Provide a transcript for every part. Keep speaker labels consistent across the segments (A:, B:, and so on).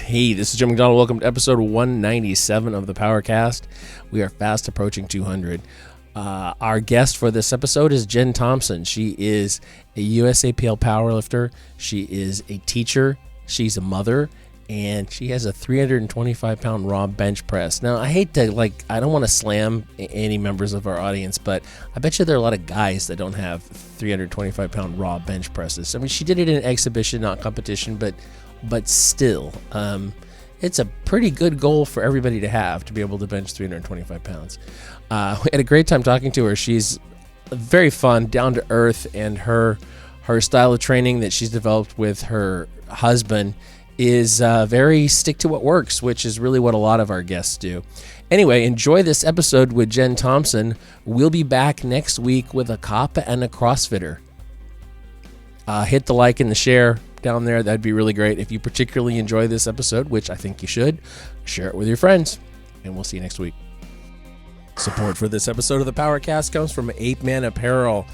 A: Hey, this is Jim McDonald. Welcome to episode 197 of the PowerCast. We are fast approaching 200. Our guest for this episode is Jen Thompson. She is a USAPL powerlifter. She is a teacher. She's a mother. And she has a 325-pound raw bench press. Now, I hate to, I don't want to slam any members of our audience, but I bet you there are a lot of guys that don't have 325-pound raw bench presses. I mean, she did it in an exhibition, not competition, but still, it's a pretty good goal for everybody to have, to be able to bench 325 pounds. We had a great time talking to her. She's very fun, down to earth, and her style of training that she's developed with her husband is very stick to what works, which is really what a lot of our guests do. Anyway, enjoy this episode with Jen Thompson. We'll be back next week with a cop and a CrossFitter. Hit the like and the share down there. That'd be really great. If you particularly enjoy this episode, which I think you should, share it with your friends, and we'll see you next week. Support for this episode of the PowerCast comes from Ape Man Apparel.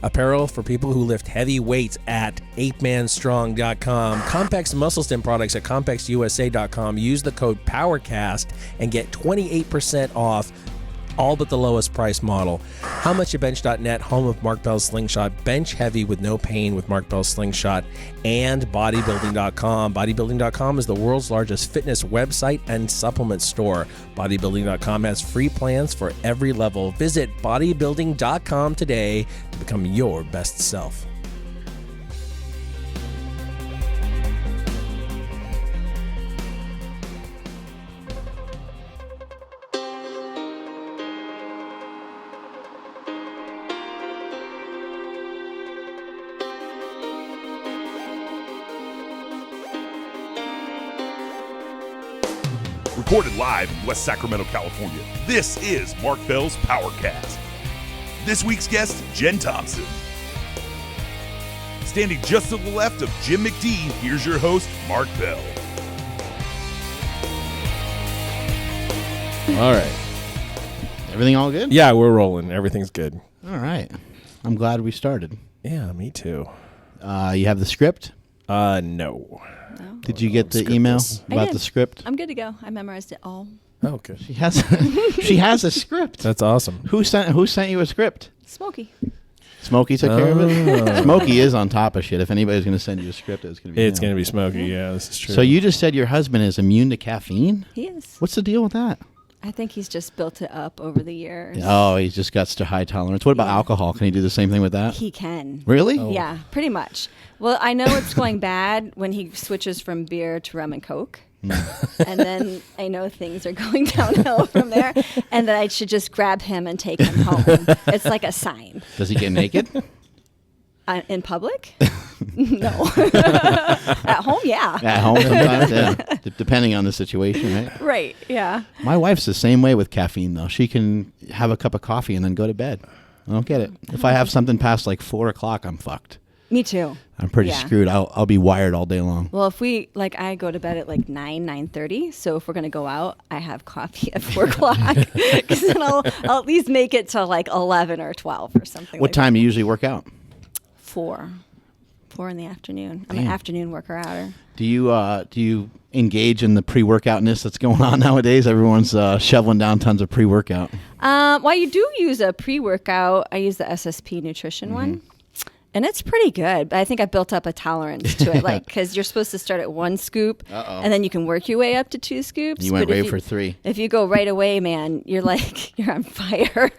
A: Apparel for people who lift heavy weights at apemanstrong.com. Compex Muscle Stim products at compexusa.com. Use the code PowerCast and get 28% off all but the lowest price model. HowMuchYouBench.net, home of Mark Bell's Slingshot. Bench heavy with no pain with Mark Bell's Slingshot. And Bodybuilding.com. Bodybuilding.com is the world's largest fitness website and supplement store. Bodybuilding.com has free plans for every level. Visit Bodybuilding.com today to become your best self.
B: Recorded live in West Sacramento, California, this is Mark Bell's PowerCast. This week's guest, Jen Thompson. Standing just to the left of Jim McD, here's your host, Mark Bell.
A: All right.
C: Everything all good?
A: Yeah, we're rolling. Everything's good.
C: All right. I'm glad we started.
A: Yeah, me too.
C: You have the script?
A: No.
C: Did you get the email about the script?
D: I'm good to go. I memorized it all.
A: Oh, okay.
C: She has a script.
A: That's awesome.
C: Who sent you a script?
D: Smokey.
C: Smokey took care of it? Smokey is on top of shit. If anybody's going to send you a script, it's going to be
A: It's going to be Smokey. Yeah, this is true.
C: So you just said your husband is immune to caffeine?
D: He is.
C: What's the deal with that?
D: I think he's just built it up over the years.
C: Oh, he's just got such a high tolerance. What about alcohol? Can he do the same thing with that?
D: He can.
C: Really?
A: Oh.
D: Yeah, pretty much. Well, I know it's going bad when he switches from beer to rum and Coke. And then I know things are going downhill from there. And that I should just grab him and take him home. It's like a sign.
C: Does he get naked?
D: In public? No. At home, yeah.
C: At home sometimes, yeah. Depending on the situation, right?
D: Right, yeah.
C: My wife's the same way with caffeine, though. She can have a cup of coffee and then go to bed. I don't get it. If I have something past 4 o'clock, I'm fucked.
D: Me too.
C: I'm pretty screwed. I'll be wired all day long.
D: Well, if we, I go to bed at 9:30. So if we're going to go out, I have coffee at 4 o'clock. Because then I'll at least make it to 11 or 12 or something
C: What time do you usually work out?
D: 4 in the afternoon. I'm an afternoon worker outer.
C: Do you engage in the pre-workoutness that's going on nowadays? Everyone's shoveling down tons of pre-workout.
D: Well, you do use a pre-workout. I use the SSP nutrition one. And it's pretty good, but I think I built up a tolerance to it, because you're supposed to start at 1 scoop, and then you can work your way up to 2 scoops.
C: You went way for 3.
D: If you go right away, man, you're you're on fire.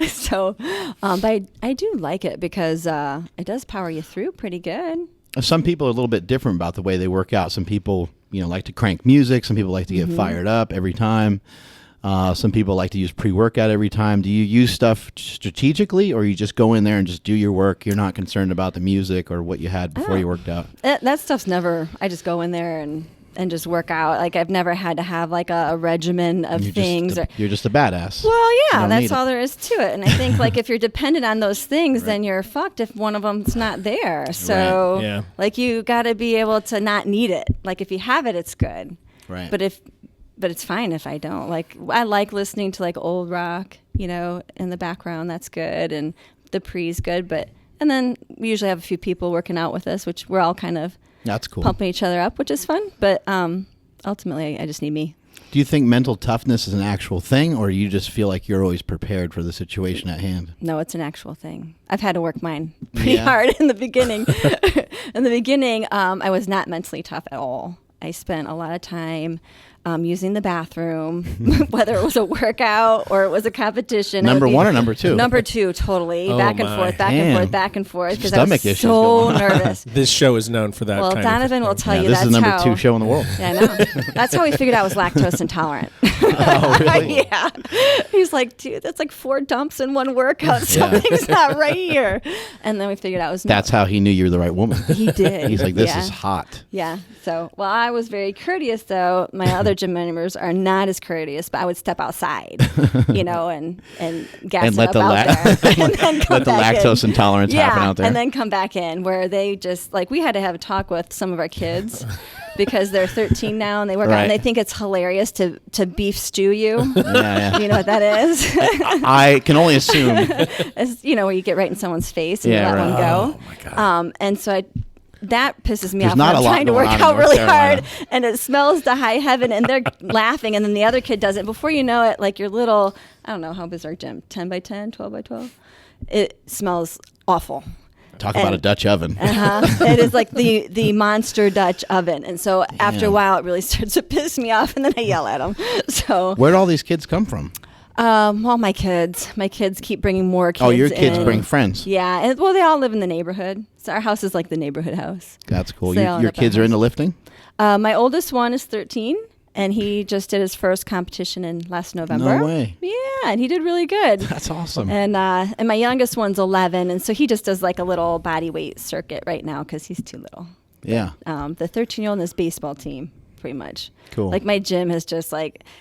D: So, but I do like it because it does power you through pretty good.
C: Some people are a little bit different about the way they work out. Some people, like to crank music. Some people like to get fired up every time. Some people like to use pre-workout every time. Do you use stuff strategically, or you just go in there and just do your work? You're not concerned about the music or what you had before you worked out?
D: That stuff's never, I just go in there and just work out. I've never had to have a regimen of things.
C: You're just a badass.
D: Well, yeah, that's all there is to it. And I think if you're dependent on those things, then you're fucked if one of them's not there. So you got to be able to not need it. If you have it, it's good.
C: Right.
D: But it's fine if I don't. I like listening to old rock, in the background. That's good. And the pre's good. And then we usually have a few people working out with us, which we're all kind of
C: that's cool.
D: Pumping each other up, which is fun. But ultimately, I just need me.
C: Do you think mental toughness is an actual thing, or you just feel like you're always prepared for the situation at hand?
D: No, it's an actual thing. I've had to work mine pretty hard in the beginning. I was not mentally tough at all. I spent a lot of time using the bathroom, whether it was a workout or it was a competition.
C: Number one or number two?
D: Number two, totally. Back and forth, back and forth, because I was
C: issues
D: so nervous.
A: This show is known for that.
D: Well, Donovan will tell you
C: this
D: that's
C: is the number
D: how,
C: 2 show in the world.
D: Yeah, I know. That's how we figured I was lactose intolerant.
C: Oh, really?
D: Yeah. He's like, dude, that's like 4 dumps in one workout. Something's not right here. And then we figured out it was
C: That's how he knew you were the right woman.
D: He did.
C: He's like, this is hot.
D: Yeah. So, well, I was very courteous, though. My other gym members are not as courteous, but I would step outside, and gas
C: And
D: it
C: let
D: up
C: the
D: out there. And then come
C: let the
D: back
C: lactose
D: in.
C: intolerance happen out there.
D: And then come back in, where they just, like, we had to have a talk with some of our kids because they're 13 now and they work out and they think it's hilarious to beef stew you.
C: Yeah.
D: You know what that is?
C: I can only assume.
D: It's, where you get right in someone's face and you let one go.
A: Oh, my God.
D: And so that pisses me
C: There's
D: off.
C: not
D: when
C: a
D: I'm
C: lot
D: trying to
C: going
D: work
C: on in
D: out
C: North
D: really
C: Carolina.
D: hard, and it smells to high heaven, and they're laughing, and then the other kid does it. Before you know it, like your little, I don't know how big is our gym, 10 by 10, 12 by 12. It smells awful.
C: Talk about a Dutch oven.
D: It is like the monster Dutch oven, and so after a while, it really starts to piss me off, and then I yell at them. So
C: Where'd all these kids come from?
D: well, my kids keep bringing more kids.
C: Oh, your kids
D: in.
C: bring friends.
D: Yeah, and well, they all live in the neighborhood. So our house is like the neighborhood house.
C: That's cool.
D: So they all end
C: Your
D: up at
C: kids are
D: house.
C: into lifting?
D: My oldest one is 13, and he just did his first competition in last November.
C: No way.
D: Yeah, and he did really good.
C: That's awesome.
D: And my youngest one's 11, and so he just does like a little body weight circuit right now because he's too little.
C: Yeah.
D: The 13-year-old in this baseball team, pretty much.
C: Cool.
D: Like my gym has just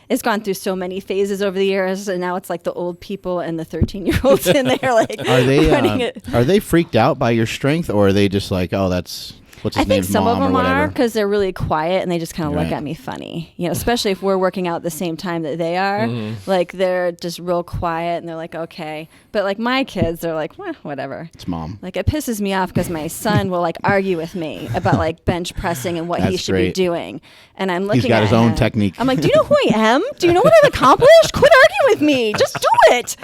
D: it's gone through so many phases over the years, and now it's like the old people and the 13-year-olds in there like running it.
C: Are they freaked out by your strength, or are they just like, oh, that's what's his
D: I think
C: name's
D: some
C: mom
D: of them
C: or whatever?
D: are because they're really quiet and they just kind of look
C: Right.
D: at me funny, especially if we're working out at the same time that they are. Like they're just real quiet and they're like, okay. But like my kids, they're like, well, whatever.
C: It's mom.
D: Like it pisses me off because my son will like argue with me about like bench pressing and what he
C: That's
D: should be
C: great.
D: doing. And I'm looking at
C: He's got his own
D: him.
C: technique.
D: I'm like, do you know who I am? Do you know what I've accomplished? Quit arguing with me. Just do it.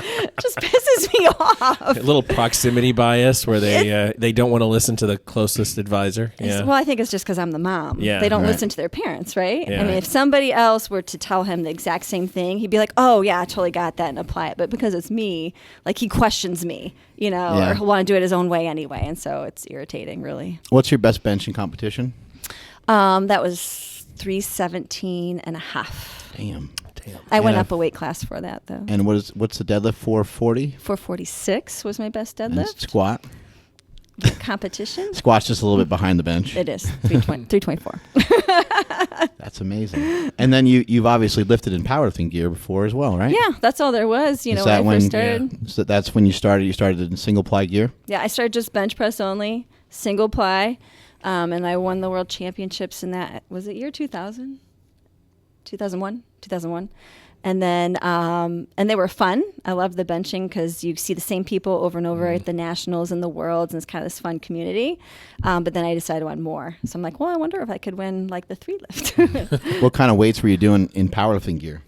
D: Just pisses me off.
A: A little proximity bias where they don't want to listen to the closest advisor. Yeah.
D: Well, I think it's just because I'm the mom.
A: Yeah,
D: they don't
C: right.
D: listen to their parents, right?
A: Yeah.
D: I mean, if somebody else were to tell him the exact same thing, he'd be like, oh, yeah, I totally got that and apply it. But because it's me, like he questions me,
C: Yeah.
D: or he'll want to do it his own way anyway. And so it's irritating, really.
C: What's your best bench in competition?
D: That was 317 and a half.
C: Damn.
D: I went
C: Yeah.
D: up a weight class for that, though.
C: And what's the deadlift? 440?
D: 446 was my best
C: And
D: deadlift.
C: squat?
D: Competition?
C: Squat's just a little bit behind the bench.
D: It is 324.
C: That's amazing. And then you've obviously lifted in powerlifting gear before as well, right?
D: Yeah, that's all there was,
C: Is
D: when
C: that
D: I
C: when-
D: first started.
C: So that's when you started. You started in single ply gear.
D: Yeah, I started just bench press only, single ply, and I won the world championships in that. Was it year 2000? 2001? 2001. And then, and they were fun. I love the benching because you see the same people over and over at the nationals and the worlds, and it's kind of this fun community. But then I decided I want more. So I'm like, well, I wonder if I could win like the 3 lift.
C: What kind of weights were you doing in powerlifting gear?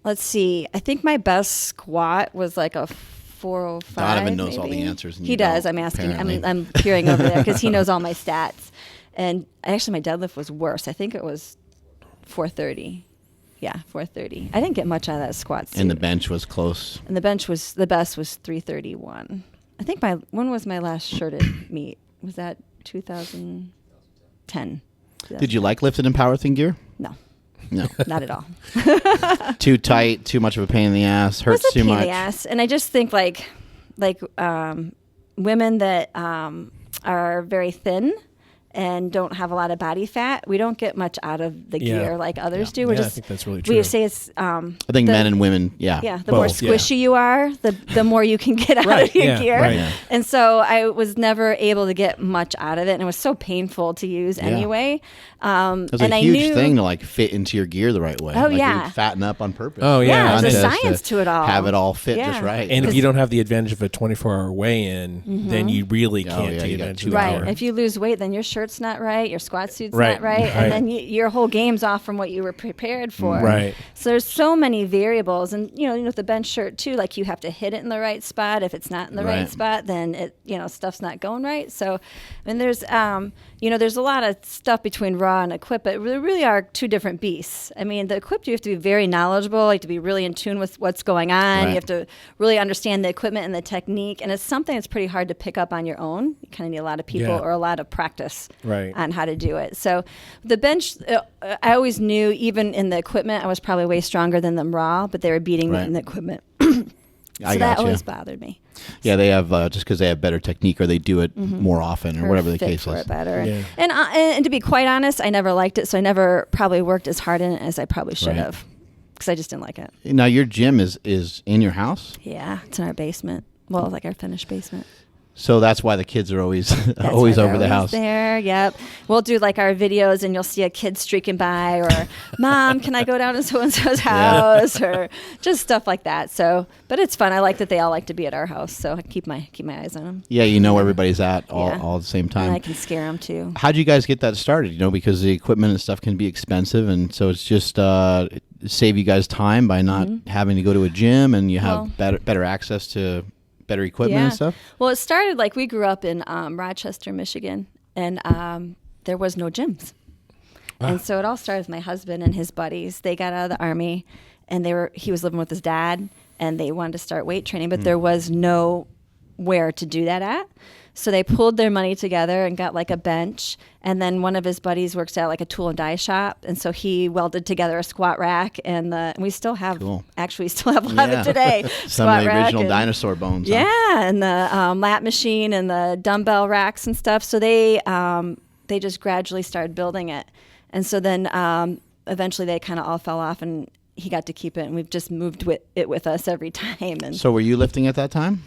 D: Let's see. I think my best squat was like a 405.
C: Donovan knows all the
D: maybe.
C: answers and
D: He
C: you
D: does.
C: don't,
D: I'm asking.
C: apparently.
D: I'm peering over there because he knows all my stats. And actually, my deadlift was worse. I think it was 430. Yeah, 430. I didn't get much out of that squat suit.
C: And the bench was close.
D: And the bench was the best was 331. I think when was my last shirted meet? Was that 2010?
C: Did you like lifting in powerlifting gear?
D: No,
C: No.
D: not at all.
C: Too tight, too much of a pain in the ass,
D: It
C: hurts
D: was a
C: too
D: pain in
C: much.
D: the ass. And I just think like women that are very thin and don't have a lot of body fat, we don't get much out of the
A: Yeah.
D: gear like others
A: Yeah.
D: do. We're
A: Yeah, I
D: just
A: think that's really true.
D: we say it's
C: I think men and women,
D: the
A: Both,
D: more
A: yeah.
D: squishy you are, the more you can get out
A: Right,
D: of your
A: yeah,
D: gear.
A: right. Yeah.
D: And so I was never able to get much out of it, and it was so painful to use anyway.
C: It was
D: and
C: a
D: I
C: huge
D: knew,
C: thing to like fit into your gear the right way.
D: Oh,
C: like
D: yeah.
C: you'd fatten up on purpose.
A: Oh, yeah.
D: Yeah, there's a
C: Contest
D: science to it all.
C: Have it all fit
D: Yeah.
C: just right.
A: And if
D: Because-
A: you don't have the advantage of a 24-hour weigh-in, then you really can't
C: yeah,
A: take
C: you got
A: advantage
C: 2
A: of the
D: Right.
A: hour.
D: If you lose weight, then your shirt's not right, your squat suit's
A: Right,
D: not right,
A: right.
D: and then your whole game's off from what you were prepared for.
A: Right.
D: So there's so many variables, and with the bench shirt too, like you have to hit it in the right spot. If it's not in the right spot, then it stuff's not going right. So, and there's there's a lot of stuff between raw and equip, but there really are two different beasts. I mean, the equipped, you have to be very knowledgeable, like to be really in tune with what's going on.
C: Right.
D: You have to really understand the equipment and the technique, and it's something that's pretty hard to pick up on your own. You kind of need a lot of people or a lot of practice on how to do it. So the bench, I always knew, even in the equipment, I was probably way stronger than them raw, but they were beating me in the equipment. So that always bothered me.
C: Yeah, they have just because they have better technique, or they do it more often, or whatever the
D: fit
C: case
D: for
C: is.
D: it better.
A: Yeah.
D: And to be quite honest, I never liked it, so I never probably worked as hard in it as I probably should have, because I just didn't like it.
C: Now, your gym is in your house?
D: Yeah, it's in our basement. Well, like our finished basement.
C: So that's why the kids are always always over the house.
D: There, yep. We'll do like our videos, and you'll see a kid streaking by, or Mom, can I go down to so and so's house, or just stuff like that. So, but it's fun. I like that they all like to be at our house, so I keep my eyes on them.
C: Yeah, you know where everybody's at all at the same time.
D: And I can scare them too.
C: How'd you guys get that started? Because the equipment and stuff can be expensive, and so it's just save you guys time by not having to go to a gym, and you have better access to better equipment and stuff?
D: Well, it started like we grew up in Rochester, Michigan, and there was no gyms. And so it all started with my husband and his buddies. They got out of the Army, and he was living with his dad, and they wanted to start weight training, but there was nowhere to do that at. So they pulled their money together and got like a bench. And then one of his buddies works at like a tool and die shop. And so he welded together a squat rack. And we still have, actually, we still have a lot of it today.
C: Some of the original dinosaur bones.
D: Yeah, and the lat machine and the dumbbell racks and stuff. So they just gradually started building it. And so then eventually they kind of all fell off, and he got to keep it. And we've just moved it with us every time. And
C: so were you lifting at that time?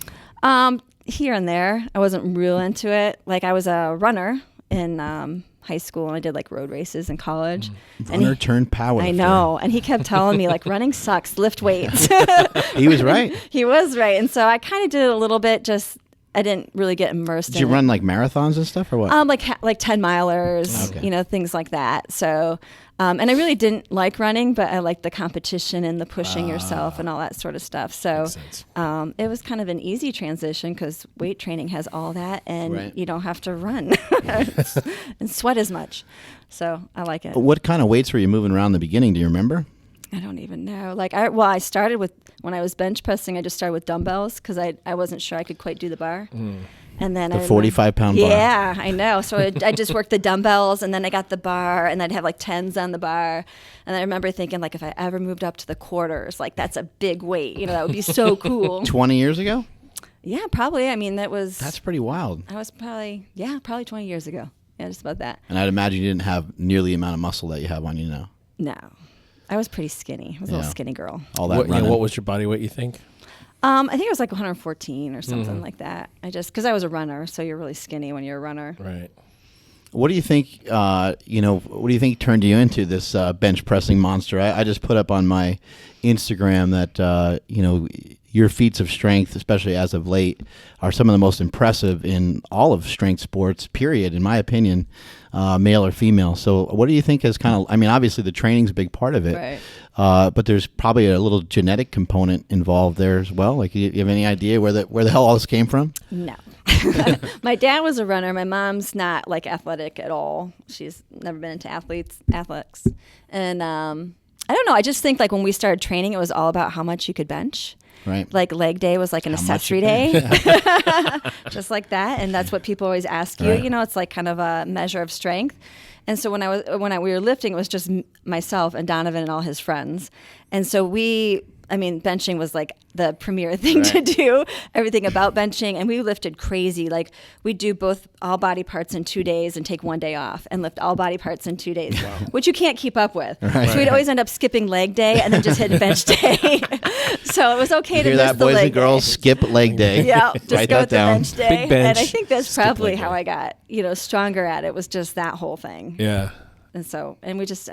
D: Here and there. I wasn't real into it. Like, I was a runner in high school, and I did like road races in college.
C: Runner turned power.
D: I know. And he kept telling me like, running sucks, lift weights.
C: He was right.
D: He was right. And so I kind of did it a little bit, just I didn't really get immersed in it.
C: Did you run like marathons and stuff, or what?
D: Like 10 milers, things like that. So, and I really didn't like running, but I liked the competition and the pushing yourself and all that sort of stuff. So, it was kind of an easy transition, because weight training has all that, and you don't have to run and sweat as much. So I like it.
C: What kind of weights were you moving around in the beginning? Do you remember?
D: I don't even know. Like, I started with, when I was bench pressing, I just started with dumbbells, because I wasn't sure I could quite do the bar. And then
C: the 45-pound bar.
D: Yeah, I know. So I just worked the dumbbells, and then I got the bar, and I'd have like 10s on the bar. And I remember thinking, like, if I ever moved up to the quarters, like, that's a big weight. That would be so cool.
C: 20 years ago?
D: Yeah, probably. I mean, that's
C: pretty wild.
D: I was probably 20 years ago. Yeah, just about that.
C: And I'd imagine you didn't have nearly the amount of muscle that you have on you now.
D: No. I was pretty skinny. I was a little skinny girl.
C: All that
A: what was your body weight, you think?
D: I think it was like 114 or something like that. Because I was a runner, so you're really skinny when you're a runner.
A: Right.
C: What do you think, what do you think turned you into this bench pressing monster? I just put up on my Instagram that, your feats of strength, especially as of late, are some of the most impressive in all of strength sports, period, in my opinion, male or female. So what do you think is obviously the training's a big part of it,
D: right.
C: But there's probably a little genetic component involved there as well. Like, you have any idea where the hell all this came from?
D: No. My dad was a runner. My mom's not like athletic at all. She's never been into athletics. And I don't know. I just think like when we started training, it was all about how much you could bench.
C: Right.
D: Like leg day was like an accessory day, just like that. And that's what people always ask you.
C: Right.
D: It's like kind of a measure of strength. And so when we were lifting, it was just myself and Donovan and all his friends. And so benching was like the premier thing to do, everything about benching. And we lifted crazy. Like, we'd do both all body parts in 2 days and take 1 day off, and lift all body parts in 2 days, which you can't keep up with. Right. So we'd always end up skipping leg day and then just hit bench day. So it was okay to miss
C: that,
D: the
C: boys
D: leg
C: and girls,
D: day.
C: skip leg day.
D: Yeah, just
C: Write
D: go
C: that
D: with the
C: down.
D: bench day.
A: Big bench,
D: and I think that's
A: skip
D: probably
A: leg
D: how
A: day.
D: I got, stronger at it, was just that whole thing.
A: Yeah.
D: And so, and we just,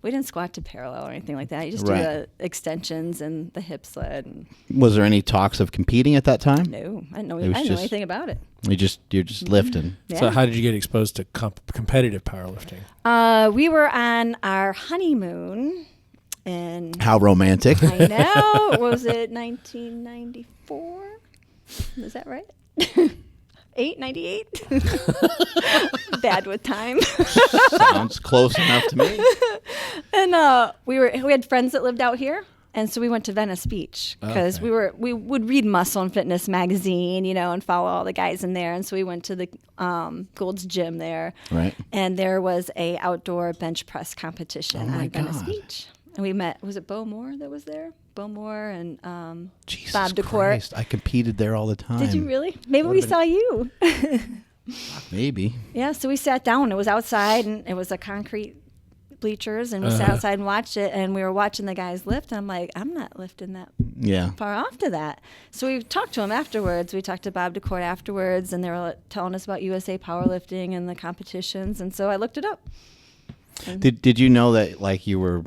D: We didn't squat to parallel or anything like that. You just
C: Right.
D: do the extensions and the hip sled. And
C: Was there any talks of competing at that time?
D: no, I didn't know,
C: It was just-
D: anything about it.
C: You're just lifting.
D: Yeah.
A: So how did you get exposed to competitive powerlifting?
D: We were on our honeymoon in,
C: How romantic.
D: I know, what was it, 1994? Is that right? 98? Bad with time.
C: Sounds close enough to me.
D: And we had friends that lived out here, and so we went to Venice Beach because we would read Muscle and Fitness magazine, and follow all the guys in there. And so we went to the Gold's Gym there,
C: Right.
D: and there was a outdoor bench press competition
C: my
D: on Venice
C: God.
D: Beach, and we met. Was it Bo Moore that was there? Bo Moore and
C: Jesus
D: Bob DeCourt.
C: Christ, I competed there all the time.
D: Did you really? Maybe we saw you.
C: Maybe.
D: Yeah, so we sat down. It was outside, and it was a concrete bleachers, and we sat outside and watched it. And we were watching the guys lift, and I'm like, I'm not lifting that
C: Yeah.
D: far off to that. So we talked to him afterwards. We talked to Bob DeCourt afterwards, and they were telling us about USA powerlifting and the competitions. And so I looked it up.
C: Did you know that like you were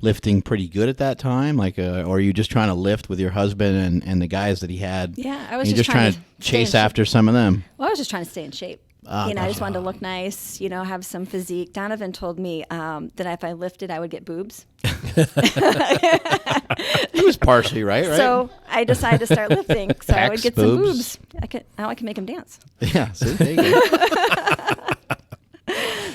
C: lifting pretty good at that time, like, or are you just trying to lift with your husband and the guys that he had?
D: Yeah, I was
C: and you're
D: just
C: trying
D: trying
C: to
D: to stay in
C: chase
D: shape.
C: after some of them.
D: Well, I was just trying to stay in shape. I just wanted to look nice, have some physique. Donovan told me that if I lifted, I would get boobs.
C: He was partially right.
D: So I decided to start lifting, so I would
C: Pecs,
D: get
C: boobs.
D: some boobs. Now I can make them dance.
C: Yeah. See, there you go.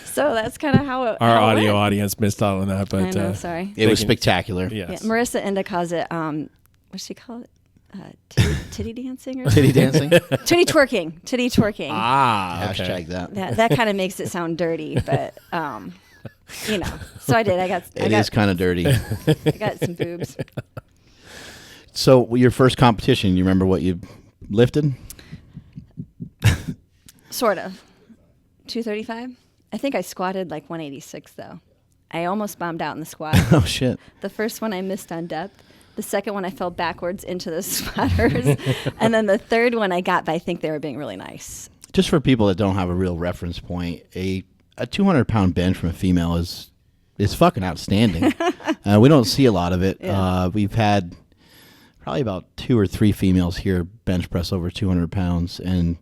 D: So that's kind of how it.
A: Our
D: how it
A: audio
D: went.
A: audience missed out on that, but
D: I know, sorry.
C: It was
A: Thinking-
C: spectacular.
A: yes.
D: Yeah, Marissa Enda calls it. What's she call it? Titty dancing or
C: Titty dancing.
D: titty twerking. Titty twerking.
A: Ah, okay.
C: Hashtag that.
D: That kind of makes it sound dirty, but So I did. I
C: It is kind of dirty.
D: got some boobs.
C: So your first competition, you remember what you lifted?
D: Sort of. 235. I think I squatted like 186 though. I almost bombed out in the squat.
C: Oh shit.
D: The first one I missed on depth. The second one I fell backwards into the squatters. And then the third one I got, but I think they were being really nice.
C: Just for people that don't have a real reference point, a 200-pound bench from a female is fucking outstanding. We don't see a lot of it.
D: Yeah.
C: We've had probably about 2 or 3 females here bench press over 200 pounds, and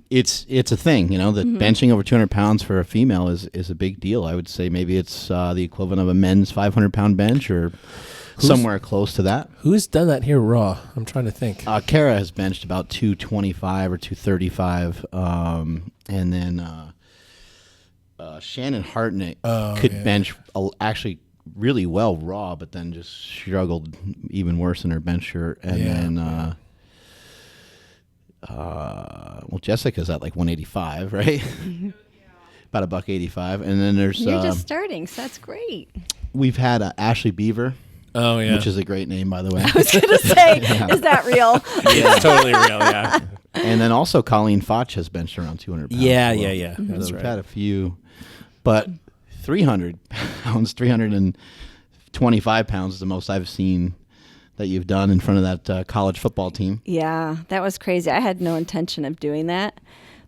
C: it's a thing, that benching over 200 pounds for a female is a big deal. I would say maybe it's the equivalent of a men's 500-pound bench or somewhere close to that.
A: Who's done that here raw? I'm trying to think.
C: Kara has benched about 225 or 235, and then Shannon Hartnett could bench actually really well raw, but then just struggled even worse in her bench shirt. And then, Jessica's at like 185, right? About $185. And then there's
D: You're just starting, so that's great.
C: we've had Ashley Beaver.
A: Oh, yeah.
C: Which is a great name, by the way.
D: I was going to say, is that real?
A: It's totally real, yeah.
C: And then also Colleen Foch has benched around 200 pounds.
A: Yeah,
C: as well.
A: yeah. That's
C: We've
A: right.
C: had a few, but 300 pounds, 325 pounds is the most I've seen that you've done in front of that college football team.
D: Yeah, that was crazy. I had no intention of doing that.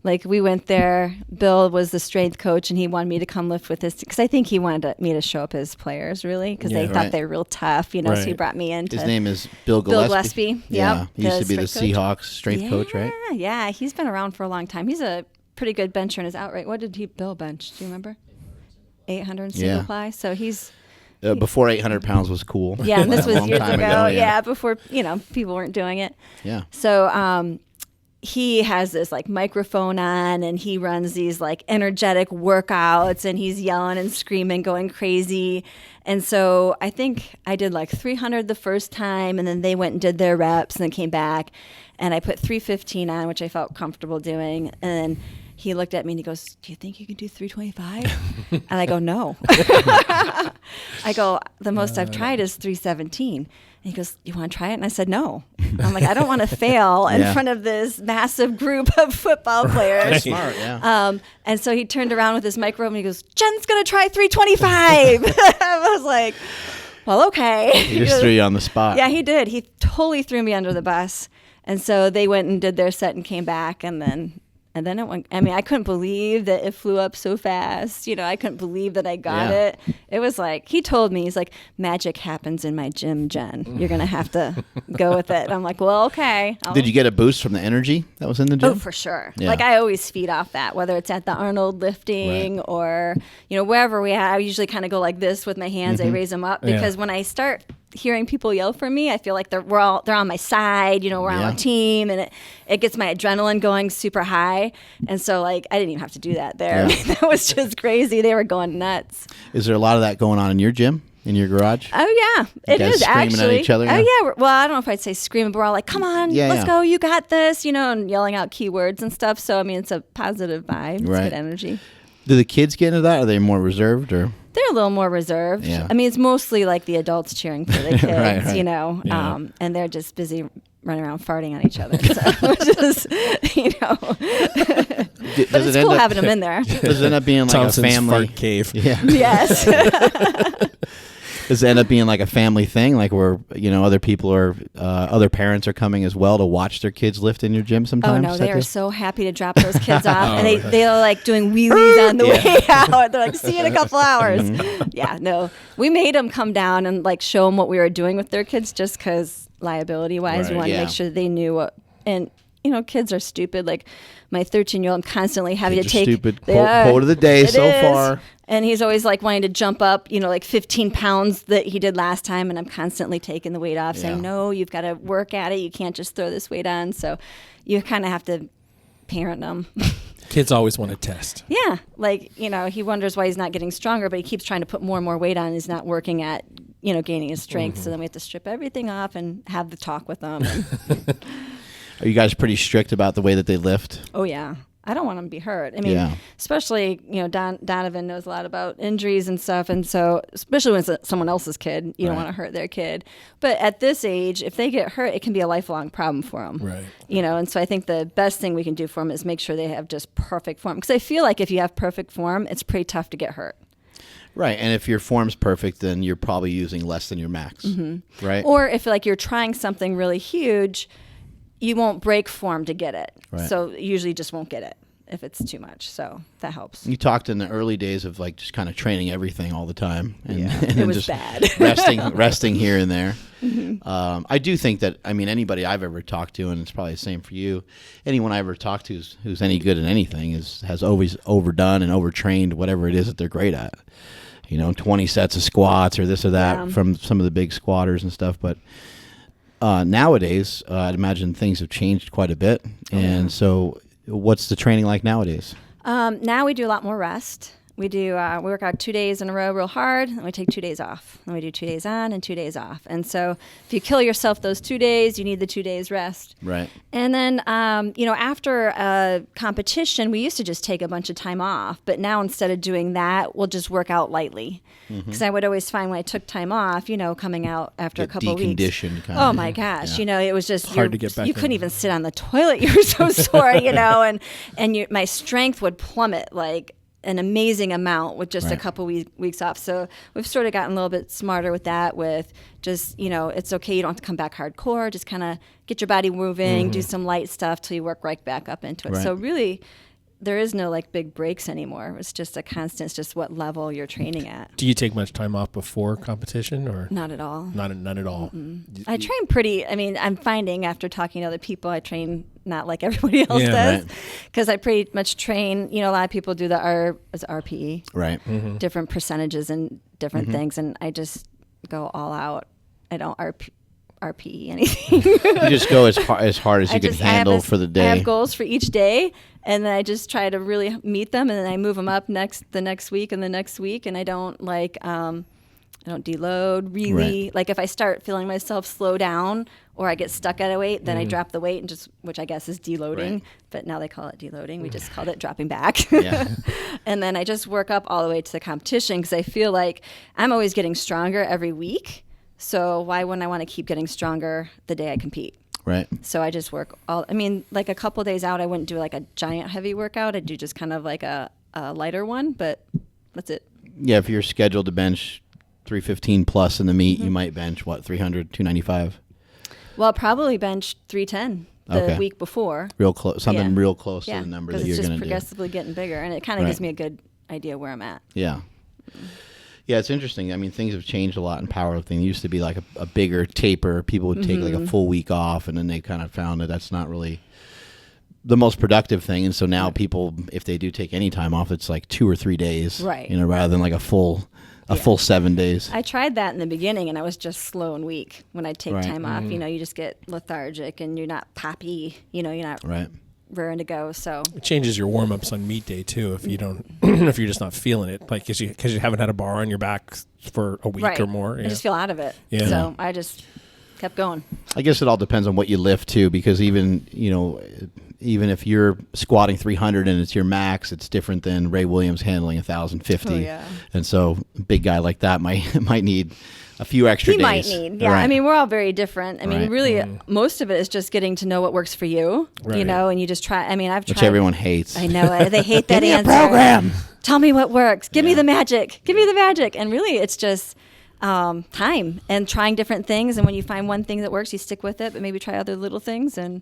D: Like, we went there, Bill was the strength coach, and he wanted me to come lift with his, because I think he wanted me to show up his players, really, because they thought they were real tough, so he
A: Right.
D: brought me in.
C: His name is Bill Gillespie.
D: Bill Gillespie,
C: Yeah,
D: yep,
C: he used to be the
D: strength coach.
C: Seahawks strength coach, right?
D: Yeah, he's been around for a long time. He's a pretty good bencher in his outright. What did Bill bench? Do you remember? 800 single ply. So he's
C: Before 800 pounds was cool.
D: yeah, and this
C: A
D: was
C: long
D: years
C: time
D: ago.
C: ago,
D: Yeah, before people weren't doing it.
C: Yeah.
D: So he has this like microphone on, and he runs these like energetic workouts, and he's yelling and screaming, going crazy. And so I think I did like 300 the first time, and then they went and did their reps and then came back, and I put 315 on, which I felt comfortable doing. And then he looked at me and he goes, "Do you think you can do 325?" And I go, "No." I go, "The most I've tried is 317." And he goes, "You want to try it?" And I said, "No." I'm like, I don't want to fail in front of this massive group of football players.
C: Smart, yeah.
D: And so he turned around with his microphone and he goes, "Jen's going to try 325. I was like, well, okay.
C: He just threw you on the spot.
D: Yeah, he did. He totally threw me under the bus. And so they went and did their set and came back, and then And then it went, I mean, I couldn't believe that it flew up so fast. You know, I couldn't believe that I got it. It was like, he told me, he's like, magic happens in my gym, Jen. You're going to have to go with it. I'm like, well, okay.
C: Did you get a boost from the energy that was in the gym?
D: Oh, for sure.
C: Yeah.
D: Like, I always feed off that, whether it's at the Arnold lifting or, you know, wherever we are. I usually kind of go like this with my hands. I raise them up because when I start hearing people yell for me, I feel like they're on my side, you know, we're on a team, and it gets my adrenaline going super high. And so, like, I didn't even have to do that there. I mean, that was just crazy. They were going nuts.
C: Is there a lot of that going on in your gym, in your garage?
D: Oh, yeah. It is,
C: screaming
D: actually.
C: at each other?
D: Oh, yeah. Well, I don't know if I'd say screaming, but we're all like, come on, let's go. You got this, you know, and yelling out keywords and stuff. So, I mean, it's a positive vibe. It's good energy.
C: Do the kids get into that? Are they more reserved, or?
D: They're a little more reserved. I mean, it's mostly like the adults cheering for the kids,
C: right.
D: you know, and they're just busy running around farting on each other. So just, you know, but it's cool having them in there.
C: Does it end up being like
A: Thompson's
C: a family
A: fart cave?
C: Yeah.
D: Yes.
C: Does it end up being like a family thing, like where, you know, other people are, other parents are coming as well to watch their kids lift in your gym sometimes?
D: Oh, no, they are so happy to drop those kids off. And they're like doing wheelies on the way out. They're like, see you in a couple hours. Yeah, no. We made them come down and like show them what we were doing with their kids just because liability-wise, we wanted to make sure they knew what. And, you know, kids are stupid. Like my 13-year-old, I'm constantly having to take.
C: Stupid. Quote of the day so far.
D: And he's always like wanting to jump up, you know, like 15 pounds that he did last time. And I'm constantly taking the weight off, saying, no, you've got to work at it. You can't just throw this weight on. So you kind of have to parent them.
A: Kids always want to test.
D: Yeah. Like, you know, he wonders why he's not getting stronger, but he keeps trying to put more and more weight on. He's not working at, you know, gaining his strength. So then we have to strip everything off and have the talk with them.
C: Are you guys pretty strict about the way that they lift?
D: Oh, yeah. I don't want them to be hurt. I mean, especially, you know, Donovan knows a lot about injuries and stuff. And so, especially when it's someone else's kid, you don't want to hurt their kid. But at this age, if they get hurt, it can be a lifelong problem for them.
A: Right.
D: You know, and so I think the best thing we can do for them is make sure they have just perfect form. Because I feel like if you have perfect form, it's pretty tough to get hurt.
C: Right, and if your form's perfect, then you're probably using less than your max, right?
D: Or if like you're trying something really huge, you won't break form to get it.
C: Right.
D: So you usually just won't get it if it's too much. So that helps.
C: You talked in the early days of like just kind of training everything all the time, and, and
D: it was
C: just
D: bad.
C: resting here and there. I do think that, I mean, anybody I've ever talked to, and it's probably the same for you, anyone I ever talked to who's any good at anything has always overdone and overtrained whatever it is that they're great at. You know, 20 sets of squats or this or that from some of the big squatters and stuff. But nowadays, I'd imagine things have changed quite a bit. And so what's the training like nowadays?
D: Now we do a lot more rest. We do we work out 2 days in a row real hard, and we take 2 days off. And we do 2 days on and 2 days off. And so if you kill yourself those 2 days, you need the 2 days rest.
C: Right.
D: And then, you know, after a competition, we used to just take a bunch of time off. But now instead of doing that, we'll just work out lightly. Because I would always find when I took time off, you know, coming out after a couple of weeks.
C: Deconditioned kind
D: Oh,
C: of.
D: my gosh. You know, it was just
A: hard to get back
D: you
A: in.
D: couldn't even sit on the toilet. You were so sore, you know, and my strength would plummet like an amazing amount with just a couple weeks off. So we've sort of gotten a little bit smarter with that, with just, you know, it's okay. You don't have to come back hardcore. Just kind of get your body moving, do some light stuff till you work right back up into it.
C: Right.
D: So really, there is no like big breaks anymore. It's just a constant. It's just what level you're training at.
A: Do you take much time off before competition, or
D: Not at all.
A: Not at all?
D: I train pretty. I mean, I'm finding after talking to other people, I train not like everybody else does, because I pretty much train. You know, a lot of people do the RPE,
C: Right.
D: different percentages and different things, and I just go all out. I don't RPE anything.
C: You just go as hard as you can handle for the day.
D: I have goals for each day, and then I just try to really meet them, and then I move them up the next week and the next week, and I don't like I don't deload really.
C: Right.
D: Like if I start feeling myself slow down or I get stuck at a weight, then I drop the weight and just, which I guess is deloading,
C: Right.
D: but now they call it deloading. We just called it dropping back.
C: Yeah.
D: And then I just work up all the way to the competition, because I feel like I'm always getting stronger every week. So why wouldn't I want to keep getting stronger the day I compete?
C: Right.
D: So I just work like a couple days out, I wouldn't do like a giant heavy workout. I'd do just kind of like a lighter one, but that's it.
C: Yeah, if you're scheduled to bench 315 plus in the meet, you might bench, 300, 295?
D: Well, I'll probably bench 310 the week before.
C: Real close, something real close to the number that you're going to do.
D: Because it's just progressively getting bigger, and it kind of gives me a good idea where I'm at.
C: Yeah. Yeah, it's interesting. I mean, things have changed a lot in powerlifting. It used to be like a bigger taper. People would take like a full week off, and then they kind of found that that's not really the most productive thing. And so now people, if they do take any time off, it's like 2 or 3 days,
D: right?
C: Rather than like a full 7 days.
D: I tried that in the beginning, and I was just slow and weak when I take time off. You just get lethargic, and you're not poppy. You're not raring to go. So
A: it changes your warm ups on meet day too. If you don't, if you're just not feeling it, like because you haven't had a bar on your back for a week or more.
D: I just feel out of it. Yeah. So I just kept going.
C: I guess it all depends on what you lift too, because even if you're squatting 300 and it's your max, it's different than Ray Williams handling 1,050.
D: Oh, yeah.
C: And so a big guy like that might need a few extra days.
D: He might need, yeah. Right. I mean, we're all very different. I mean, really, most of it is just getting to know what works for you, and you just try. I mean, I've tried.
C: Which everyone hates.
D: I know. They hate that
C: Give me
D: answer.
C: a program.
D: Tell me what works. Give me the magic. Give me the magic. And really, it's just time and trying different things. And when you find one thing that works, you stick with it, but maybe try other little things. And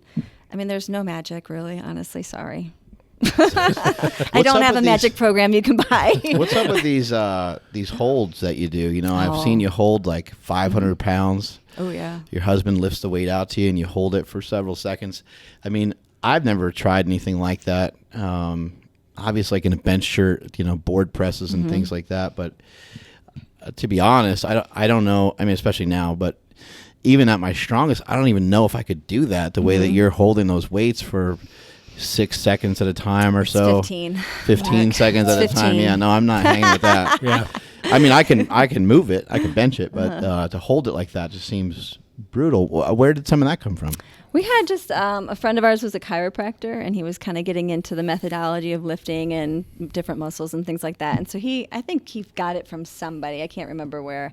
D: I mean, there's no magic, really, honestly. Sorry. I don't have a magic program you can buy.
C: What's up with these holds that you do? I've seen you hold like 500 pounds.
D: Oh, yeah. Your
C: husband lifts the weight out to you and you hold it for several seconds. I mean, I've never tried anything like that. Obviously, like in a bench shirt, board presses and things like that. But to be honest, I don't know. I mean, especially now, but even at my strongest, I don't even know if I could do that the way that you're holding those weights for 6 seconds at a time or so. 15 seconds at a time. Yeah, no, I'm not hanging with that.
A: Yeah.
C: I mean, I can move it. I can bench it, but to hold it like that just seems brutal. Where did some of that come from?
D: We had just a friend of ours was a chiropractor, and he was kind of getting into the methodology of lifting and different muscles and things like that. And so I think he got it from somebody. I can't remember where.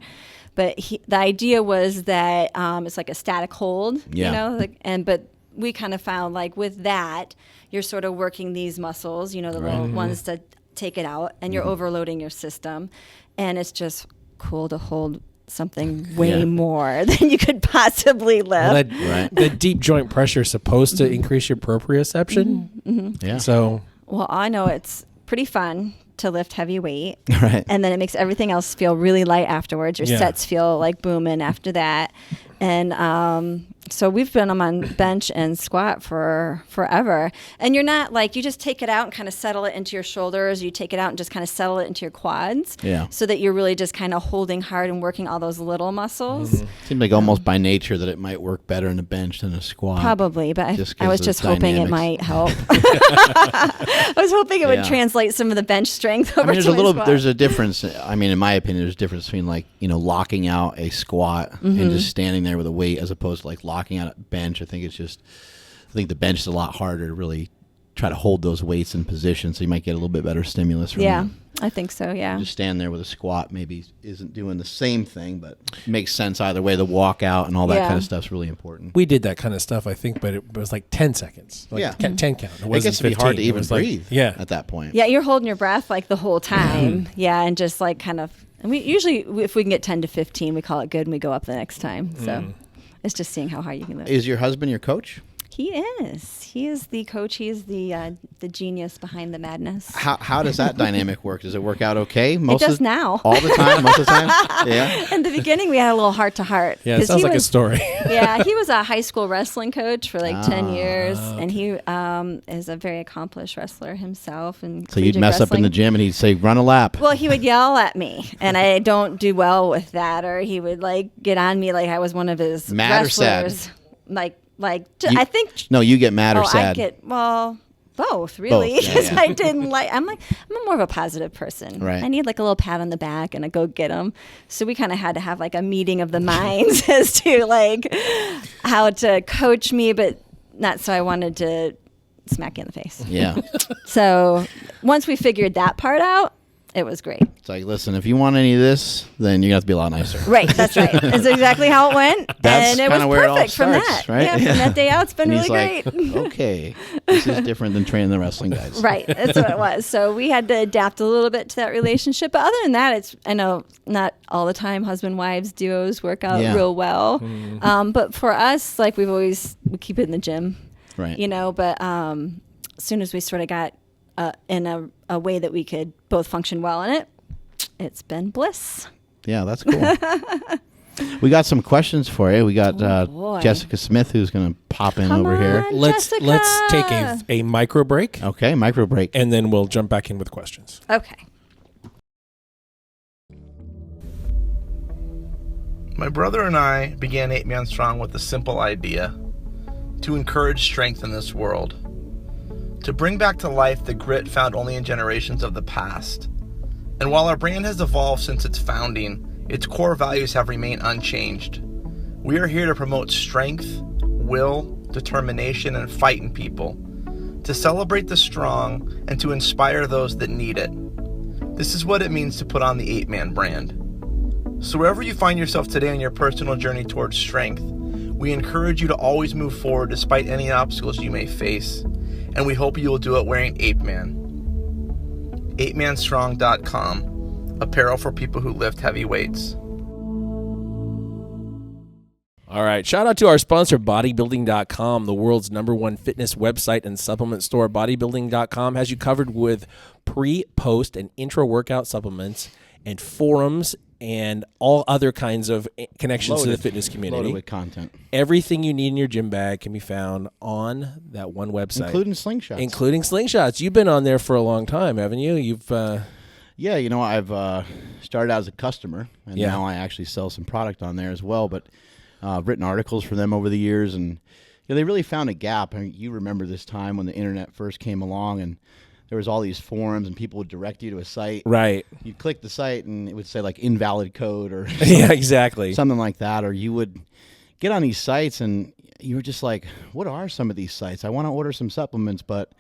D: But the idea was that it's like a static hold, but we kind of found like with that, you're sort of working these muscles, the little ones that take it out, and you're overloading your system. And it's just cool to hold something way more than you could possibly lift.
A: Well, the deep joint pressure is supposed to increase your proprioception.
D: Mm-hmm.
C: Yeah.
A: So,
D: well, I know it's pretty fun to lift heavy weight.
C: Right.
D: And then it makes everything else feel really light afterwards. Your sets feel like booming after that. And so we've been on bench and squat for forever. And you're not like, you just take it out and kind of settle it into your shoulders. You take it out and just kind of settle it into your quads. Yeah. So that you're really just kind of holding hard and working all those little muscles.
C: Mm-hmm. Seems like almost by nature that it might work better in a bench than a squat.
D: Probably, but I was just hoping it might help. I was hoping it would translate some of the bench strength over to
C: there's a difference. I mean, in my opinion, there's a difference between like, locking out a squat and just standing there with a weight as opposed to like locking out a bench. I think the bench is a lot harder to really try to hold those weights in position, so you might get a little bit better stimulus from it.
D: I think so, yeah.
C: Just stand there with a squat maybe isn't doing the same thing, but makes sense either way. The walkout and all that kind of stuff's really important.
A: We did that kind of stuff, I think, but it was like 10 seconds. 10 count.
C: It gets to be hard to even breathe at that point.
D: Yeah, you're holding your breath like the whole time. And just like kind of, and we usually, if we can get 10 to 15, we call it good and we go up the next time. So it's just seeing how hard you can lift.
C: Is your husband your coach?
D: He is. He is the coach. He is the genius behind the madness.
C: How does that dynamic work? Does it work out okay?
D: It does now.
C: All the time? Most of the time? Yeah.
D: In the beginning, we had a little heart-to-heart.
A: Yeah, it sounds like a story.
D: Yeah, he was a high school wrestling coach for like 10 years, and he is a very accomplished wrestler himself. And
C: so you'd mess up in the gym, and he'd say, run a lap.
D: Well, he would yell at me, and I don't do well with that, or he would like get on me like I was one of his
C: mad
D: wrestlers.
C: Or sad?
D: I think.
C: No, you get mad or sad.
D: Both, really.
C: Both. Yeah.
D: I didn't like. I'm more of a positive person.
C: Right.
D: I need like a little pat on the back and a go get 'em. So we kind of had to have like a meeting of the minds as to like how to coach me, but not so I wanted to smack you in the face.
C: Yeah.
D: So once we figured that part out, it was great.
C: It's like, listen, if you want any of this, then you're going to have to be a lot nicer.
D: Right, that's right. That's exactly how it went.
C: That's
D: and it was
C: where
D: perfect
C: it all starts,
D: from that.
C: right?
D: Yeah, from that day out, it's been really great.
C: Okay, this is different than training the wrestling guys.
D: Right, that's what it was. So we had to adapt a little bit to that relationship. But other than that, I know not all the time husband-wives duos work out real well. But for us, like we keep it in the gym.
C: Right.
D: But as soon as we sort of got in a way that we could both function well in it, it's been bliss.
C: Yeah, that's cool. We got some questions for you. We got Jessica Smith, who's going to pop in over here.
A: Let's take a micro break.
C: Okay, micro break.
A: And then we'll jump back in with questions.
D: Okay.
E: My brother and I began 8 Man Strong with a simple idea: to encourage strength in this world, to bring back to life the grit found only in generations of the past. And while our brand has evolved since its founding, its core values have remained unchanged. We are here to promote strength, will, determination, and fight in people, to celebrate the strong and to inspire those that need it. This is what it means to put on the 8 Man brand. So wherever you find yourself today on your personal journey towards strength, we encourage you to always move forward despite any obstacles you may face, and we hope you will do it wearing 8 Man. 8manstrong.com. Apparel for people who lift heavy weights.
A: All right. Shout out to our sponsor, bodybuilding.com, the world's #1 fitness website and supplement store. Bodybuilding.com has you covered with pre, post, and intra workout supplements and forums and all other kinds of connections to the fitness community.
C: Loaded with content.
A: Everything you need in your gym bag can be found on that one website.
C: Including slingshots.
A: Including slingshots. You've been on there for a long time, haven't you? You've...
C: Yeah, I've started out as a customer, and now I actually sell some product on there as well. But I've written articles for them over the years, and they really found a gap. I mean, you remember this time when the internet first came along, and there was all these forums, and people would direct you to a site.
A: Right.
C: You'd click the site, and it would say, like, invalid code or
A: yeah, exactly.
C: something like that. Or you would get on these sites, and you were just like, what are some of these sites? I want to order some supplements, but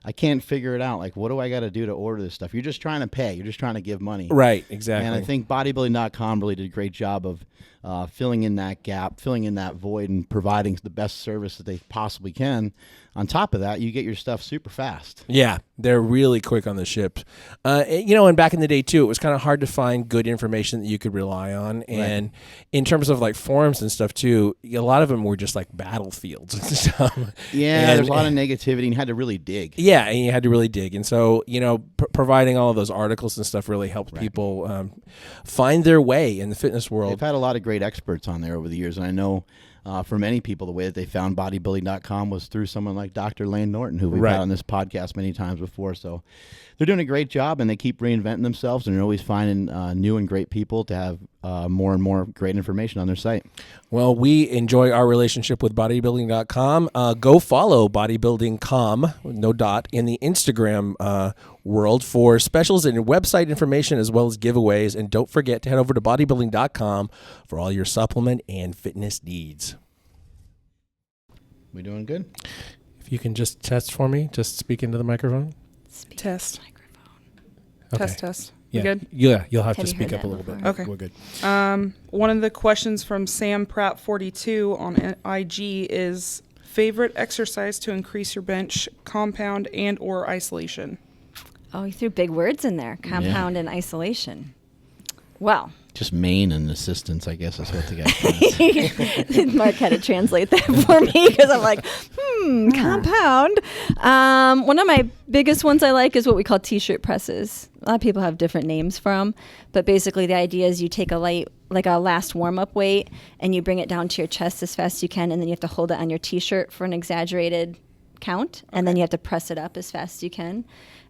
C: I can't figure it out. Like, what do I got to do to order this stuff? You're just trying to pay. You're just trying to give money.
A: Right, exactly.
C: And I think bodybuilding.com really did a great job of filling in that gap, filling in that void, and providing the best service that they possibly can. On top of that, you get your stuff super fast.
A: Yeah, they're really quick on the ship. And back in the day, too, it was kind of hard to find good information that you could rely on. And in terms of, like, forums and stuff, too, a lot of them were just, like, battlefields and stuff.
C: Yeah, there's a lot of negativity, and you had to really dig.
A: Yeah, and you had to really dig. And so, providing all of those articles and stuff really helped people find their way in the fitness world.
C: They've had a lot of great experts on there over the years, and I know for many people, the way that they found bodybuilding.com was through someone like Dr. Lane Norton, who we've had on this podcast many times before. So they're doing a great job, and they keep reinventing themselves, and they're always finding new and great people to have more and more great information on their site.
A: Well, we enjoy our relationship with bodybuilding.com. Go follow bodybuilding.com, no dot, in the Instagram world for specials and website information as well as giveaways. And don't forget to head over to bodybuilding.com for all your supplement and fitness needs.
C: We doing good?
A: If you can just test for me, just speak into the microphone.
F: Test.
A: Okay.
F: Test.
A: Yeah.
F: You good?
A: Yeah, you'll have to
D: you
A: speak
D: heard
A: up a
D: that
A: little bit.
D: before?
F: Okay.
A: We're good.
F: One of the questions from Sam Pratt 42 on IG is favorite exercise to increase your bench, compound and or isolation.
D: Oh, you threw big words in there. Compound and isolation. Well.
C: Just main and assistance, I guess, is what the guy says.
D: Mark had to translate that for me because I'm like, compound. One of my biggest ones I like is what we call t-shirt presses. A lot of people have different names for them, but basically the idea is you take a last warm-up weight and you bring it down to your chest as fast as you can, and then you have to hold it on your t-shirt for an exaggerated count, and then you have to press it up as fast as you can.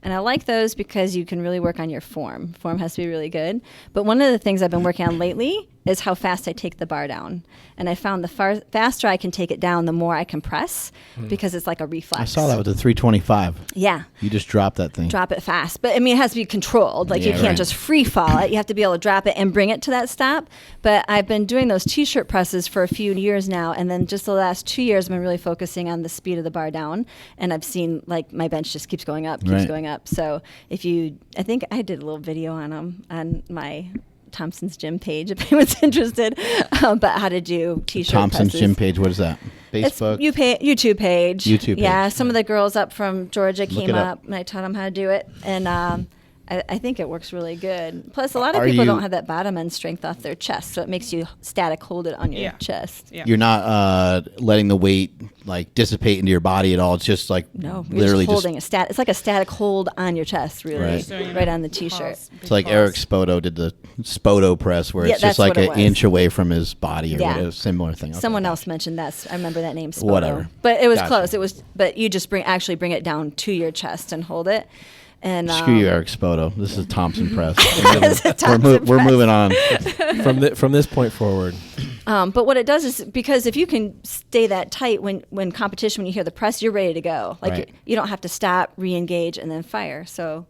D: And I like those because you can really work on your form. Form has to be really good. But one of the things I've been working on lately is how fast I take the bar down. And I found the faster I can take it down, the more I can press because it's like a reflex.
C: I saw that with the 325.
D: Yeah.
C: You just drop that thing.
D: Drop it fast. But, I mean, it has to be controlled. Like, you can't just free fall it. You have to be able to drop it and bring it to that stop. But I've been doing those T-shirt presses for a few years now. And then just the last 2 years, I've been really focusing on the speed of the bar down. And I've seen, like, my bench just keeps going up, going up. So I think I did a little video on them on my Thompson's gym page if anyone's interested about how to do T-shirt
C: Thompson's
D: presses.
C: gym page, what is that? Facebook?
D: It's YouTube page.
C: YouTube page.
D: Yeah, some of the girls up from Georgia came
C: it up.
D: up and I taught them how to do it. And I I think it works really good. Plus, a lot of people don't have that bottom end strength off their chest, so it makes you static hold it on your chest.
F: Yeah.
C: You're not letting the weight like dissipate into your body at all. It's just like
D: No, you're
C: literally
D: just holding it's like a static hold on your chest, really,
C: Right.
D: right on the t-shirt.
C: It's like Eric Spoto did the Spoto press, where
D: Yeah,
C: it's just
D: that's
C: like
D: what it
C: an
D: was.
C: inch away from his body, or
D: Yeah.
C: whatever, similar thing. Okay.
D: Someone else mentioned that. I remember that name. Spoto.
C: Whatever.
D: But it was
C: Gotcha.
D: close. It was, but you just bring it down to your chest and hold it. And
C: Screw you, Eric Spoto. This is Thompson press.
D: Thompson
C: We're
D: press.
C: moving on.
A: From this point forward.
D: But what it does is, because if you can stay that tight when competition, when you hear the press, you're ready to go. Like
C: Right.
D: you don't have to stop, re-engage, and then fire. So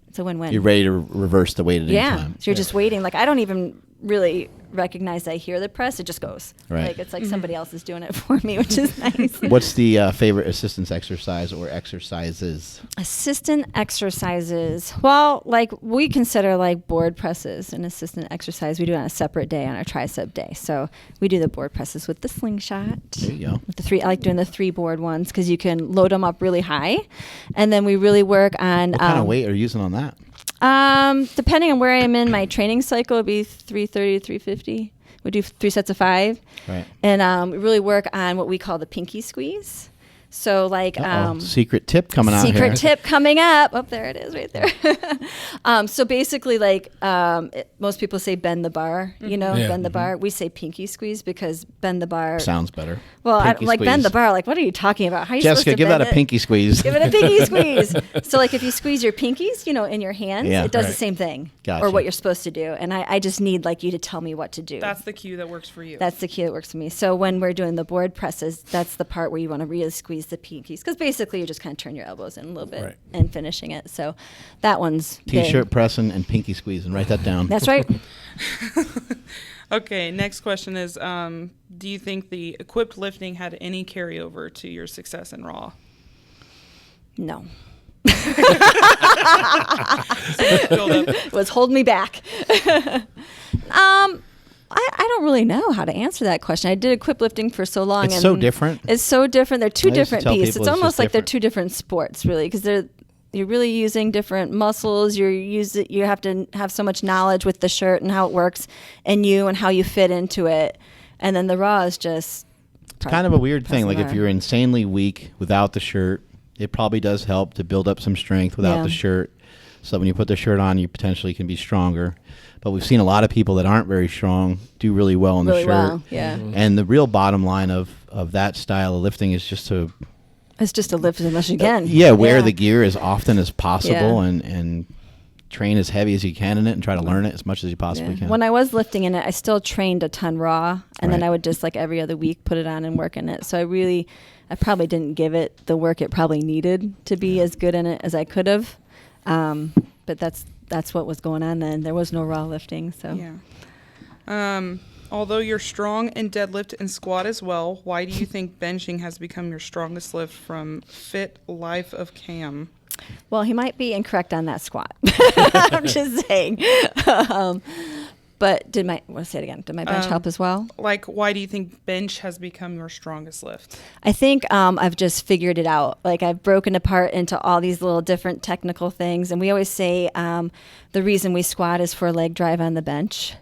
D: it's a win-win.
C: You're ready to reverse the weight at any time.
D: So you're just waiting. Like, I don't even really recognize I hear the press. It just goes.
C: Right.
D: Like it's like somebody else is doing it for me, which is nice.
C: What's the favorite assistance exercise or exercises?
D: Assistant exercises. Well, like we consider like board presses an assistant exercise. We do it on a separate day, on our tricep day. So we do the board presses with the slingshot.
C: There you go.
D: With the three, I like doing the 3 board ones because you can load them up really high, and then we really work on.
C: What kind of weight are you using on that?
D: Depending on where I am in my training cycle, it'd be 330 to 350. We do 3 sets of 5.
C: Right.
D: And we really work on what we call the pinky squeeze. So like
C: secret tip coming out here.
D: secret tip coming up. Oh, there it is right there. So basically, like most people say bend the bar, bend the bar. We say pinky squeeze because bend the bar
C: Sounds better.
D: Well,
C: Pinky
D: like bend
C: squeeze.
D: the bar. Like, what are you talking about? How are you
C: Jessica,
D: supposed to
C: give that
D: bend
C: a
D: it?
C: pinky squeeze.
D: Give it a pinky squeeze. So like if you squeeze your pinkies, in your hands,
C: Yeah.
D: it does the
A: Right.
D: same thing.
C: Gotcha.
D: Or what you're supposed to do. And I just need like you to tell me what to do.
F: That's the cue that works for you.
D: That's the key that works for me. So when we're doing the board presses, that's the part where you want to really squeeze the pinkies, because basically you just kind of turn your elbows in a little bit
A: Right.
D: and finishing it. So that one's big.
C: T-shirt pressing and pinky squeezing. Write that down.
D: That's right.
F: Okay, next question is, do you think the equipped lifting had any carryover to your success in Raw?
D: No.
F: Build up.
D: It was holding me back. I don't really know how to answer that question. I did equip lifting for so long.
C: It's
D: and
C: so different.
D: It's so different. They're two
C: I used to
D: different
C: tell
D: pieces.
C: people
D: It's
C: it's
D: almost
C: just
D: like they're
C: different.
D: two different sports, really, because you're really using different muscles. You have to have so much knowledge with the shirt and how it works, and how you fit into it. And then the Raw is just
C: It's kind of a weird thing.
D: pressing
C: Like if
D: bar.
C: you're insanely weak without the shirt, it probably does help to build up some strength without
D: Yeah.
C: the shirt. So when you put the shirt on, you potentially can be stronger. But we've seen a lot of people that aren't very strong do really well in
D: really
C: the shirt.
D: well. Yeah.
C: And the real bottom line of that style of lifting is just to
D: It's just to lift as much as you can.
C: wear the gear as often as possible
D: Yeah.
C: and train as heavy as you can in it and try to learn it as much as you possibly can.
D: When I was lifting in it, I still trained a ton raw, and then
C: Right.
D: I would just like every other week put it on and work in it. So I probably didn't give it the work it probably needed to be as good in it as I could have. But that's what was going on then. There was no raw lifting, so.
F: Yeah. Although you're strong in deadlift and squat as well, why do you think benching has become your strongest lift from Fit Life of Cam?
D: Well, he might be incorrect on that squat. I'm just saying. But let's say it again. Did my bench help as well?
F: Like, why do you think bench has become your strongest lift?
D: I think I've just figured it out. Like I've broken apart into all these little different technical things. And we always say the reason we squat is for leg drive on the bench.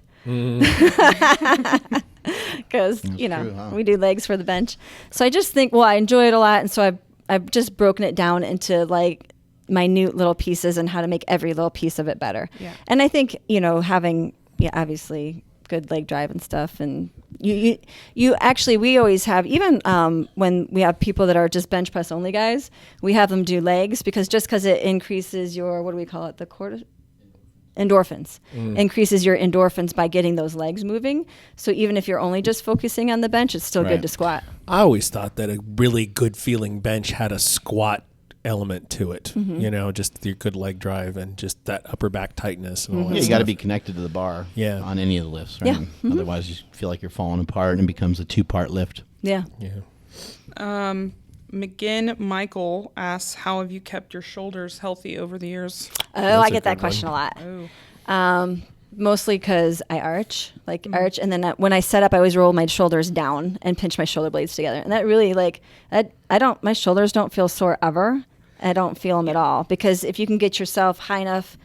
D: Because,
C: true, huh?
D: we do legs for the bench. So I just think, I enjoy it a lot. And so I've just broken it down into like minute little pieces and how to make every little piece of it better.
F: Yeah.
D: And I think, having, obviously good leg drive and stuff. And you actually, we always have, even when we have people that are just bench press only guys, we have them do legs because it increases your, what do we call it? Endorphins. Increases your endorphins by getting those legs moving. So even if you're only just focusing on the bench, it's still
C: Right.
D: good to squat.
A: I always thought that a really good feeling bench had a squat element to it. Just your good leg drive and just that upper back tightness and all that
C: Yeah, you got to
A: stuff.
C: be connected to the bar
A: Yeah.
C: on any of the lifts. Right?
D: Yeah.
C: Otherwise, you feel like you're falling apart and it becomes a 2-part lift.
D: Yeah.
A: Yeah.
F: McGinn Michael asks, how have you kept your shoulders healthy over the years?
D: Oh,
A: That's
D: I
A: a
D: get that
A: good
D: question
A: one.
D: a lot. Mostly because I arch, and then when I set up, I always roll my shoulders down and pinch my shoulder blades together, and that really my shoulders don't feel sore ever. I don't feel them at all because if you can get yourself high enough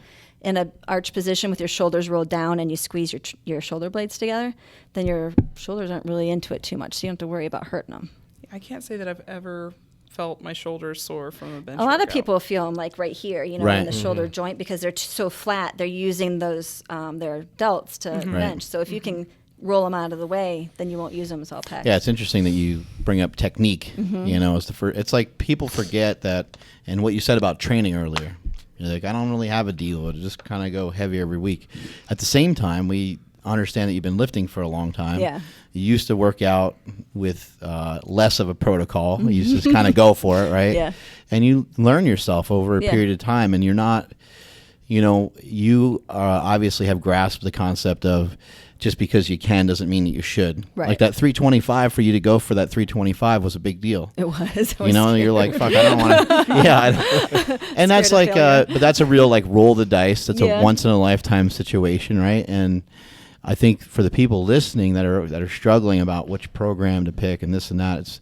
D: in a arch position with your shoulders rolled down and you squeeze your shoulder blades together, then your shoulders aren't really into it too much, so you don't have to worry about hurting them.
F: I can't say that I've ever felt my shoulders sore from a bench
D: A lot
F: workout.
D: of people feel them like right here, in the shoulder joint, because they're so flat. They're using those their delts to bench. So if you can roll them out of the way, then you won't use them as all pecs.
C: Yeah, it's interesting that you bring up technique. It's like people forget that, and what you said about training earlier. You're like, I don't really have a deload. I just kind of go heavy every week. At the same time, we understand that you've been lifting for a long time.
D: Yeah.
C: You used to work out with less of a protocol. You used to just kind of go for it, right?
D: Yeah.
C: And you learn yourself over a period of time, and you're not, you obviously have grasped the concept of just because you can doesn't mean that you should.
D: Right.
C: Like that 325, for you to go for that 325 was a big deal.
D: It was.
C: You're like, fuck, I don't want to. Yeah. And that's like, but that's a real like roll the dice. That's a once in a lifetime situation, right? And I think for the people listening that are struggling about which program to pick and this and that,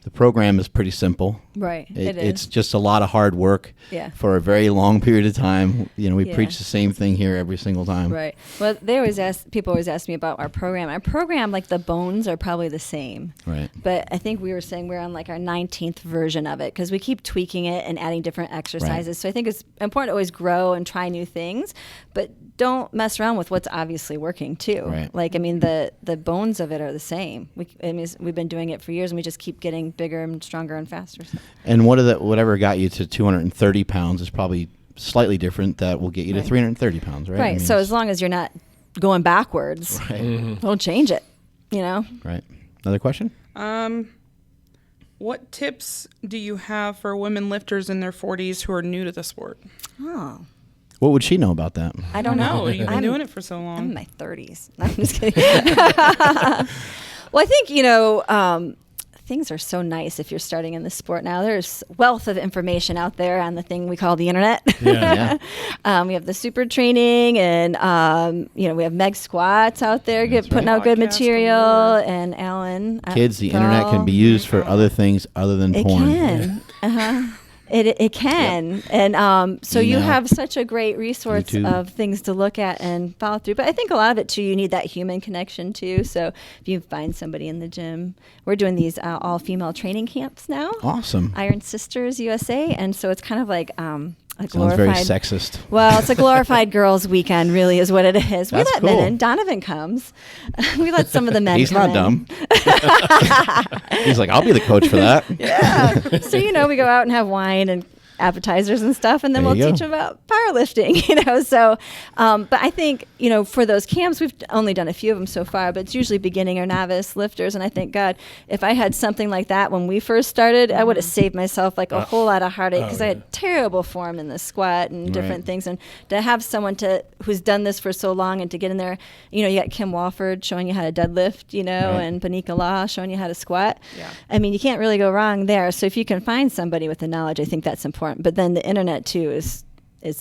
C: the program is pretty simple.
D: Right.
C: It's just a lot of hard work for a very long period of time. We preach the same thing here every single time.
D: Right. Well, people always ask me about our program. Our program, like the bones are probably the same.
C: Right.
D: But I think we were saying we're on like our 19th version of it because we keep tweaking it and adding different exercises. Right. So I think it's important to always grow and try new things, but don't mess around with what's obviously working too.
C: Right.
D: Like, the bones of it are the same. We've been doing it for years and we just keep getting bigger and stronger and faster.
C: And whatever got you to 230 pounds is probably slightly different that will get you to 330 pounds, right?
D: Right. So as long as you're not going backwards, don't change it,
C: Right. Another question?
F: What tips do you have for women lifters in their 40s who are new to the sport?
D: Oh.
C: What would she know about that?
D: I don't know.
F: You've been doing it for so long.
D: I'm in my 30s. No, I'm just kidding. Well, I think, things are so nice if you're starting in the sport now. There's wealth of information out there on the thing we call the internet.
C: Yeah.
D: We have the SuperTraining, and we have Meg Squats out there putting out good material. And Alan,
C: kids, the internet can be used for other things other than porn.
D: It can. It can. Yep. And so you have such a great resource YouTube. Of things to look at and follow through. But I think a lot of it, too, you need that human connection, too. So if you find somebody in the gym, we're doing these all-female training camps now.
C: Awesome.
D: Iron Sisters USA. And so it's kind of like a
C: sounds very sexist.
D: Well, it's a glorified girls' weekend, really, is what it is.
C: That's
D: we let
C: cool.
D: men in. Donovan comes. We let some of the men
C: He's
D: come
C: not
D: in.
C: dumb. He's like, I'll be the coach for that.
D: Yeah. So, we go out and have wine and appetizers and stuff, and then we'll teach them about powerlifting, So, but I think, for those camps, we've only done a few of them so far, but it's usually beginning or novice lifters. And I think, God, if I had something like that when we first started, I would have saved myself like a whole lot of heartache because I had terrible form in the squat and different things. And to have someone who's done this for so long and to get in there, you got Kim Walford showing you how to deadlift, and Banika Law showing you how to squat. Yeah. I mean, you can't really go wrong there. So if you can find somebody with the knowledge, I think that's important. But then the internet too is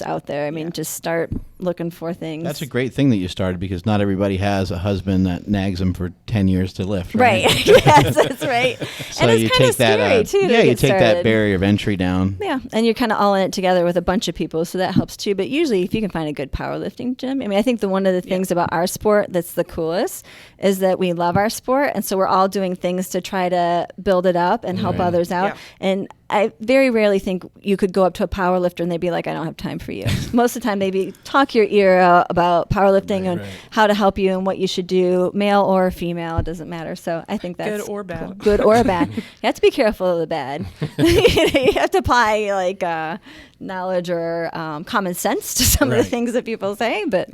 D: out there. I mean, just start looking for things.
C: That's a great thing that you started because not everybody has a husband that nags them for 10 years to lift.
D: Right. Yes, that's right.
C: So
D: and it's kind of scary too.
C: Yeah, you take that barrier of entry down.
D: Yeah, and you're kind of all in it together with a bunch of people, so that helps too. But usually, if you can find a good powerlifting gym, I think one of the things about our sport that's the coolest is that we love our sport, and so we're all doing things to try to build it up and help others out. Yeah. And I very rarely think you could go up to a power lifter and they'd be like, I don't have time for you. Most of the time, they'd talk your ear out about powerlifting and how to help you and what you should do, male or female, it doesn't matter. So I think that's
F: good or bad.
D: Cool. Good or bad. You have to be careful of the bad. You have to apply knowledge or common sense to some of the things that people say, but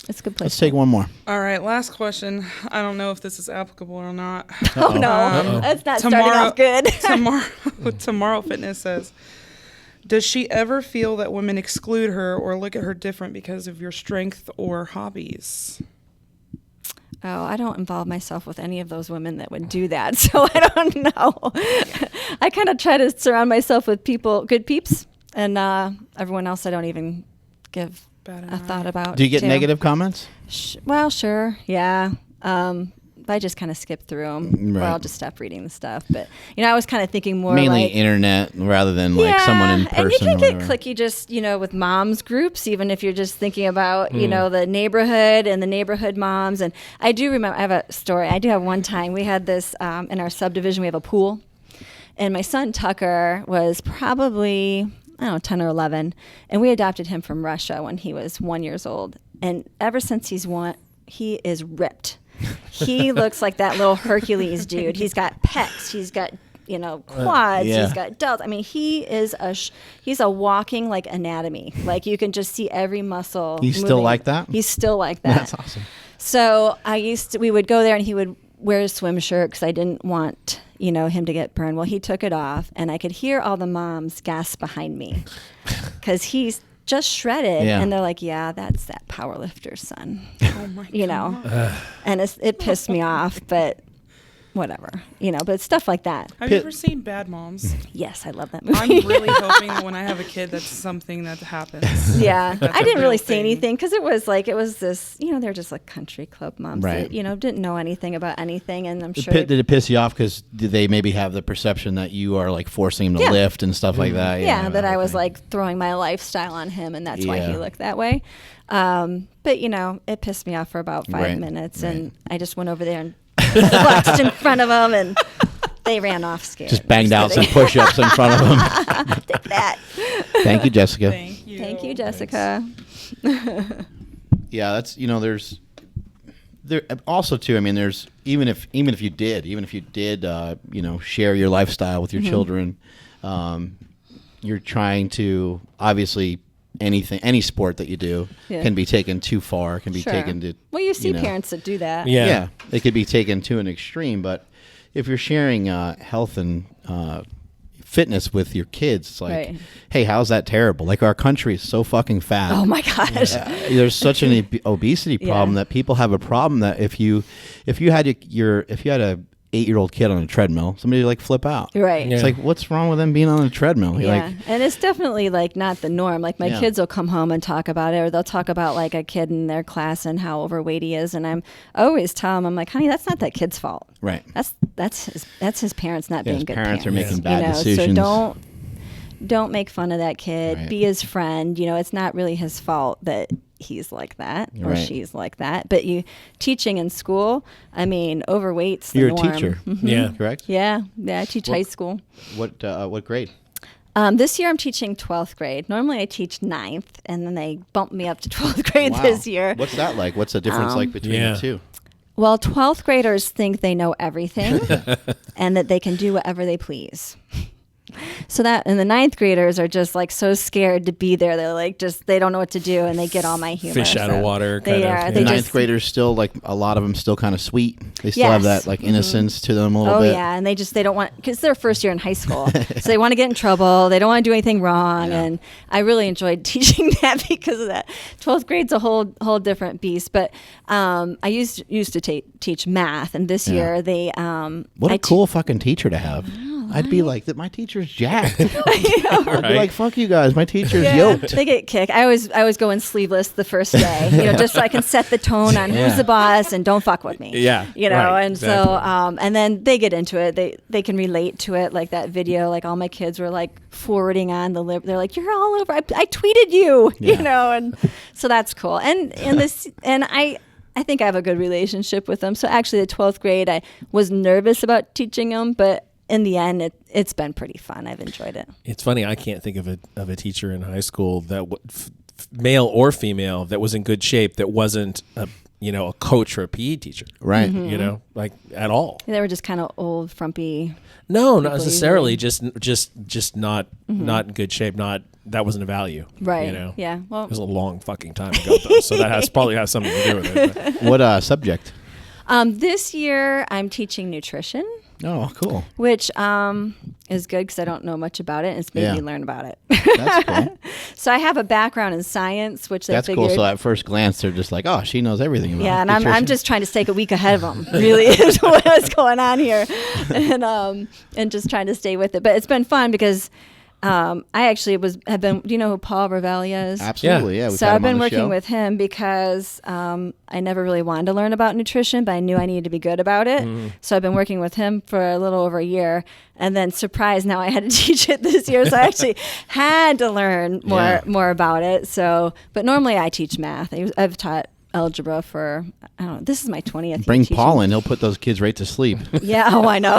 D: it's a good place.
C: Let's take one more.
F: All right, last question. I don't know if this is applicable or not.
D: Oh, no. That's not starting off good.
F: Tomorrow Fitness says, does she ever feel that women exclude her or look at her different because of your strength or hobbies?
D: Oh, I don't involve myself with any of those women that would do that, so I don't know. I kind of try to surround myself with good peeps, and everyone else I don't even give a thought about.
C: Do you get negative comments?
D: Well, sure, yeah. But I just kind of skip through them,
C: Right.
D: or I'll just stop reading the stuff. But I was kind of thinking more
C: Mainly
D: like
C: internet rather than like someone in person.
D: And you can
C: or
D: get
C: whatever.
D: clicky just, with moms groups, even if you're just thinking about, the neighborhood and the neighborhood moms. And I do remember, I have a story. I do have one time we had this in our subdivision, we have a pool. And my son Tucker was probably, 10 or 11. And we adopted him from Russia when he was 1 year old. And ever since he is ripped. He looks like that little Hercules dude. He's got pecs. He's got, quads.
C: Yeah.
D: He's got delts. I mean, he is he's a walking like anatomy. Like you can just see every muscle.
C: He's still
D: moving.
C: like that?
D: He's still like that.
C: That's awesome.
D: So we would go there and he would wear a swim shirt because I didn't want, him to get burned. Well, he took it off and I could hear all the moms gasp behind me because he's just shredded.
C: Yeah.
D: And they're like, yeah, that's that power lifter's son.
F: Oh my God.
D: And it pissed me off, but whatever, but it's stuff like that.
F: Have you ever seen Bad Moms?
D: Yes, I love that movie.
F: I'm really hoping that when I have a kid, that's something that happens.
D: Yeah,
F: That's
D: I
F: a
D: didn't
F: real
D: really say
F: thing.
D: anything because it was this, they're just like country club moms
C: Right.
D: that, didn't know anything about anything. And I'm sure.
C: Did it piss you off because did they maybe have the perception that you are like forcing him to
D: Yeah.
C: lift and stuff like that?
D: Yeah, that I was
C: okay.
D: like throwing my lifestyle on him, and that's why
C: Yeah.
D: he looked that way. But it pissed me off for about 5
C: Right,
D: minutes,
C: right.
D: and I just went over there and flexed in front of them, and they ran off scared.
C: Just banged out some push-ups in front of him.
D: Take that.
C: Thank you, Jessica.
F: Thank you.
D: Thank you, Jessica.
C: Yeah, that's there's there also too. I mean, there's even if you did share your lifestyle with your
D: Mm-hmm.
C: children, you're trying to obviously any sport that you do
D: Yeah.
C: can be taken too far, can be
D: Sure.
C: taken to
D: Well, you see
C: know.
D: parents that do that.
A: Yeah.
C: It could be taken to an extreme, but if you're sharing health and fitness with your kids, it's like,
D: Right.
C: hey, how's that terrible? Like our country is so fucking fat.
D: Oh my gosh.
C: There's such an obesity problem
D: Yeah.
C: that people have a problem that if you had a 8-year-old kid on a treadmill, somebody would like flip out.
D: Right.
C: It's like, what's wrong with them being on a treadmill? You're
D: Yeah,
C: like,
D: and it's definitely like not the norm. Like my
C: Yeah.
D: kids will come home and talk about it, or they'll talk about like a kid in their class and how overweight he is, and I always tell them, I'm like, honey, that's not that kid's fault.
C: right.
D: That's his parents not
C: Yeah,
D: being
C: his
D: good
C: parents are
D: parents.
C: making bad decisions.
D: So don't make fun of that kid.
C: Right.
D: Be his friend. It's not really his fault that he's like that or
C: Right.
D: she's like that. But teaching in school, I mean, overweight's the
C: You're
D: norm.
C: a teacher,
A: Yeah.
C: correct?
D: Yeah, I teach high school.
C: What grade?
D: This year I'm teaching 12th grade. Normally I teach 9th, and then they bumped me up to 12th grade
C: Wow.
D: this year.
C: What's that like? What's the difference like between
A: Yeah.
C: the two?
D: Well, 12th graders think they know everything and that they can do whatever they please. So and the 9th graders are just like so scared to be there. They're like they don't know what to do, and they get all my humor.
A: Fish out of
D: So
A: water
D: They
A: kind of,
D: are.
A: yeah.
D: They
C: Ninth
D: just,
C: graders still like a lot of them still kind of sweet. They still have
D: Yes.
C: that like innocence to them a little
D: Oh
C: bit.
D: yeah, and they don't want, because they're first year in high school, so they want to get in trouble. They don't want to do anything wrong,
C: Yeah.
D: and I really enjoyed teaching that because of that. 12th grade's a whole different beast. But I used to teach math, and this
C: Yeah.
D: year they
C: What a
D: I
C: cool fucking teacher to have. I'd be like, that my teacher's jacked. I'd be
A: Right.
C: like, fuck you guys, my teacher's
D: Yeah,
C: yoked.
D: they get kicked. I was going sleeveless the first day, just so I can set the tone on
C: Yeah.
D: who's the boss and don't fuck with me.
A: Yeah, right,
D: and
A: exactly.
D: so and then they get into it. They can relate to it, like that video. Like all my kids were like forwarding on they're like, you're all over. I tweeted you,
C: Yeah.
D: and so that's cool. And I think I have a good relationship with them. So actually, the 12th grade, I was nervous about teaching them, but in the end, it's been pretty fun. I've enjoyed it.
A: It's funny. I can't think of a teacher in high school that male or female that was in good shape that wasn't a coach or a PE teacher.
C: Right.
D: Mm-hmm.
A: Like at all.
D: They were just kind of old, frumpy.
A: No, not
D: People
A: necessarily. Just not in good shape. That wasn't a value.
D: Right. Yeah. Well,
A: It was a long fucking time ago though, so that probably has something to do with it. But.
C: What subject?
D: this year I'm teaching nutrition,
C: Oh, cool.
D: which is good because I don't know much about it, and it's made
C: Yeah.
D: me learn about it.
C: That's cool.
D: So I have a background in science, which
C: That's
D: they
C: cool.
D: figured.
C: So at first glance, they're just like, oh, she knows everything about
D: Yeah, and I'm
C: nutrition.
D: just trying to stay a week ahead of them. Really, is what's going on here, and just trying to stay with it. But it's been fun because I actually have been. Do you know who Paul Revelia is?
C: Absolutely, yeah. We've
D: So
C: had
D: I've
C: him on
D: been
C: the
D: working
C: show.
D: with him because I never really wanted to learn about nutrition, but I knew I needed to be good about it. So I've been working with him for a little over a year, and then surprise, now I had to teach it this year. So I actually had to learn more about it. So, but normally I teach math. I've taught algebra for, I don't know, this is my 20th year
C: Bring
D: teaching.
C: Paul in; he'll put those kids right to sleep.
D: Yeah, oh, I know.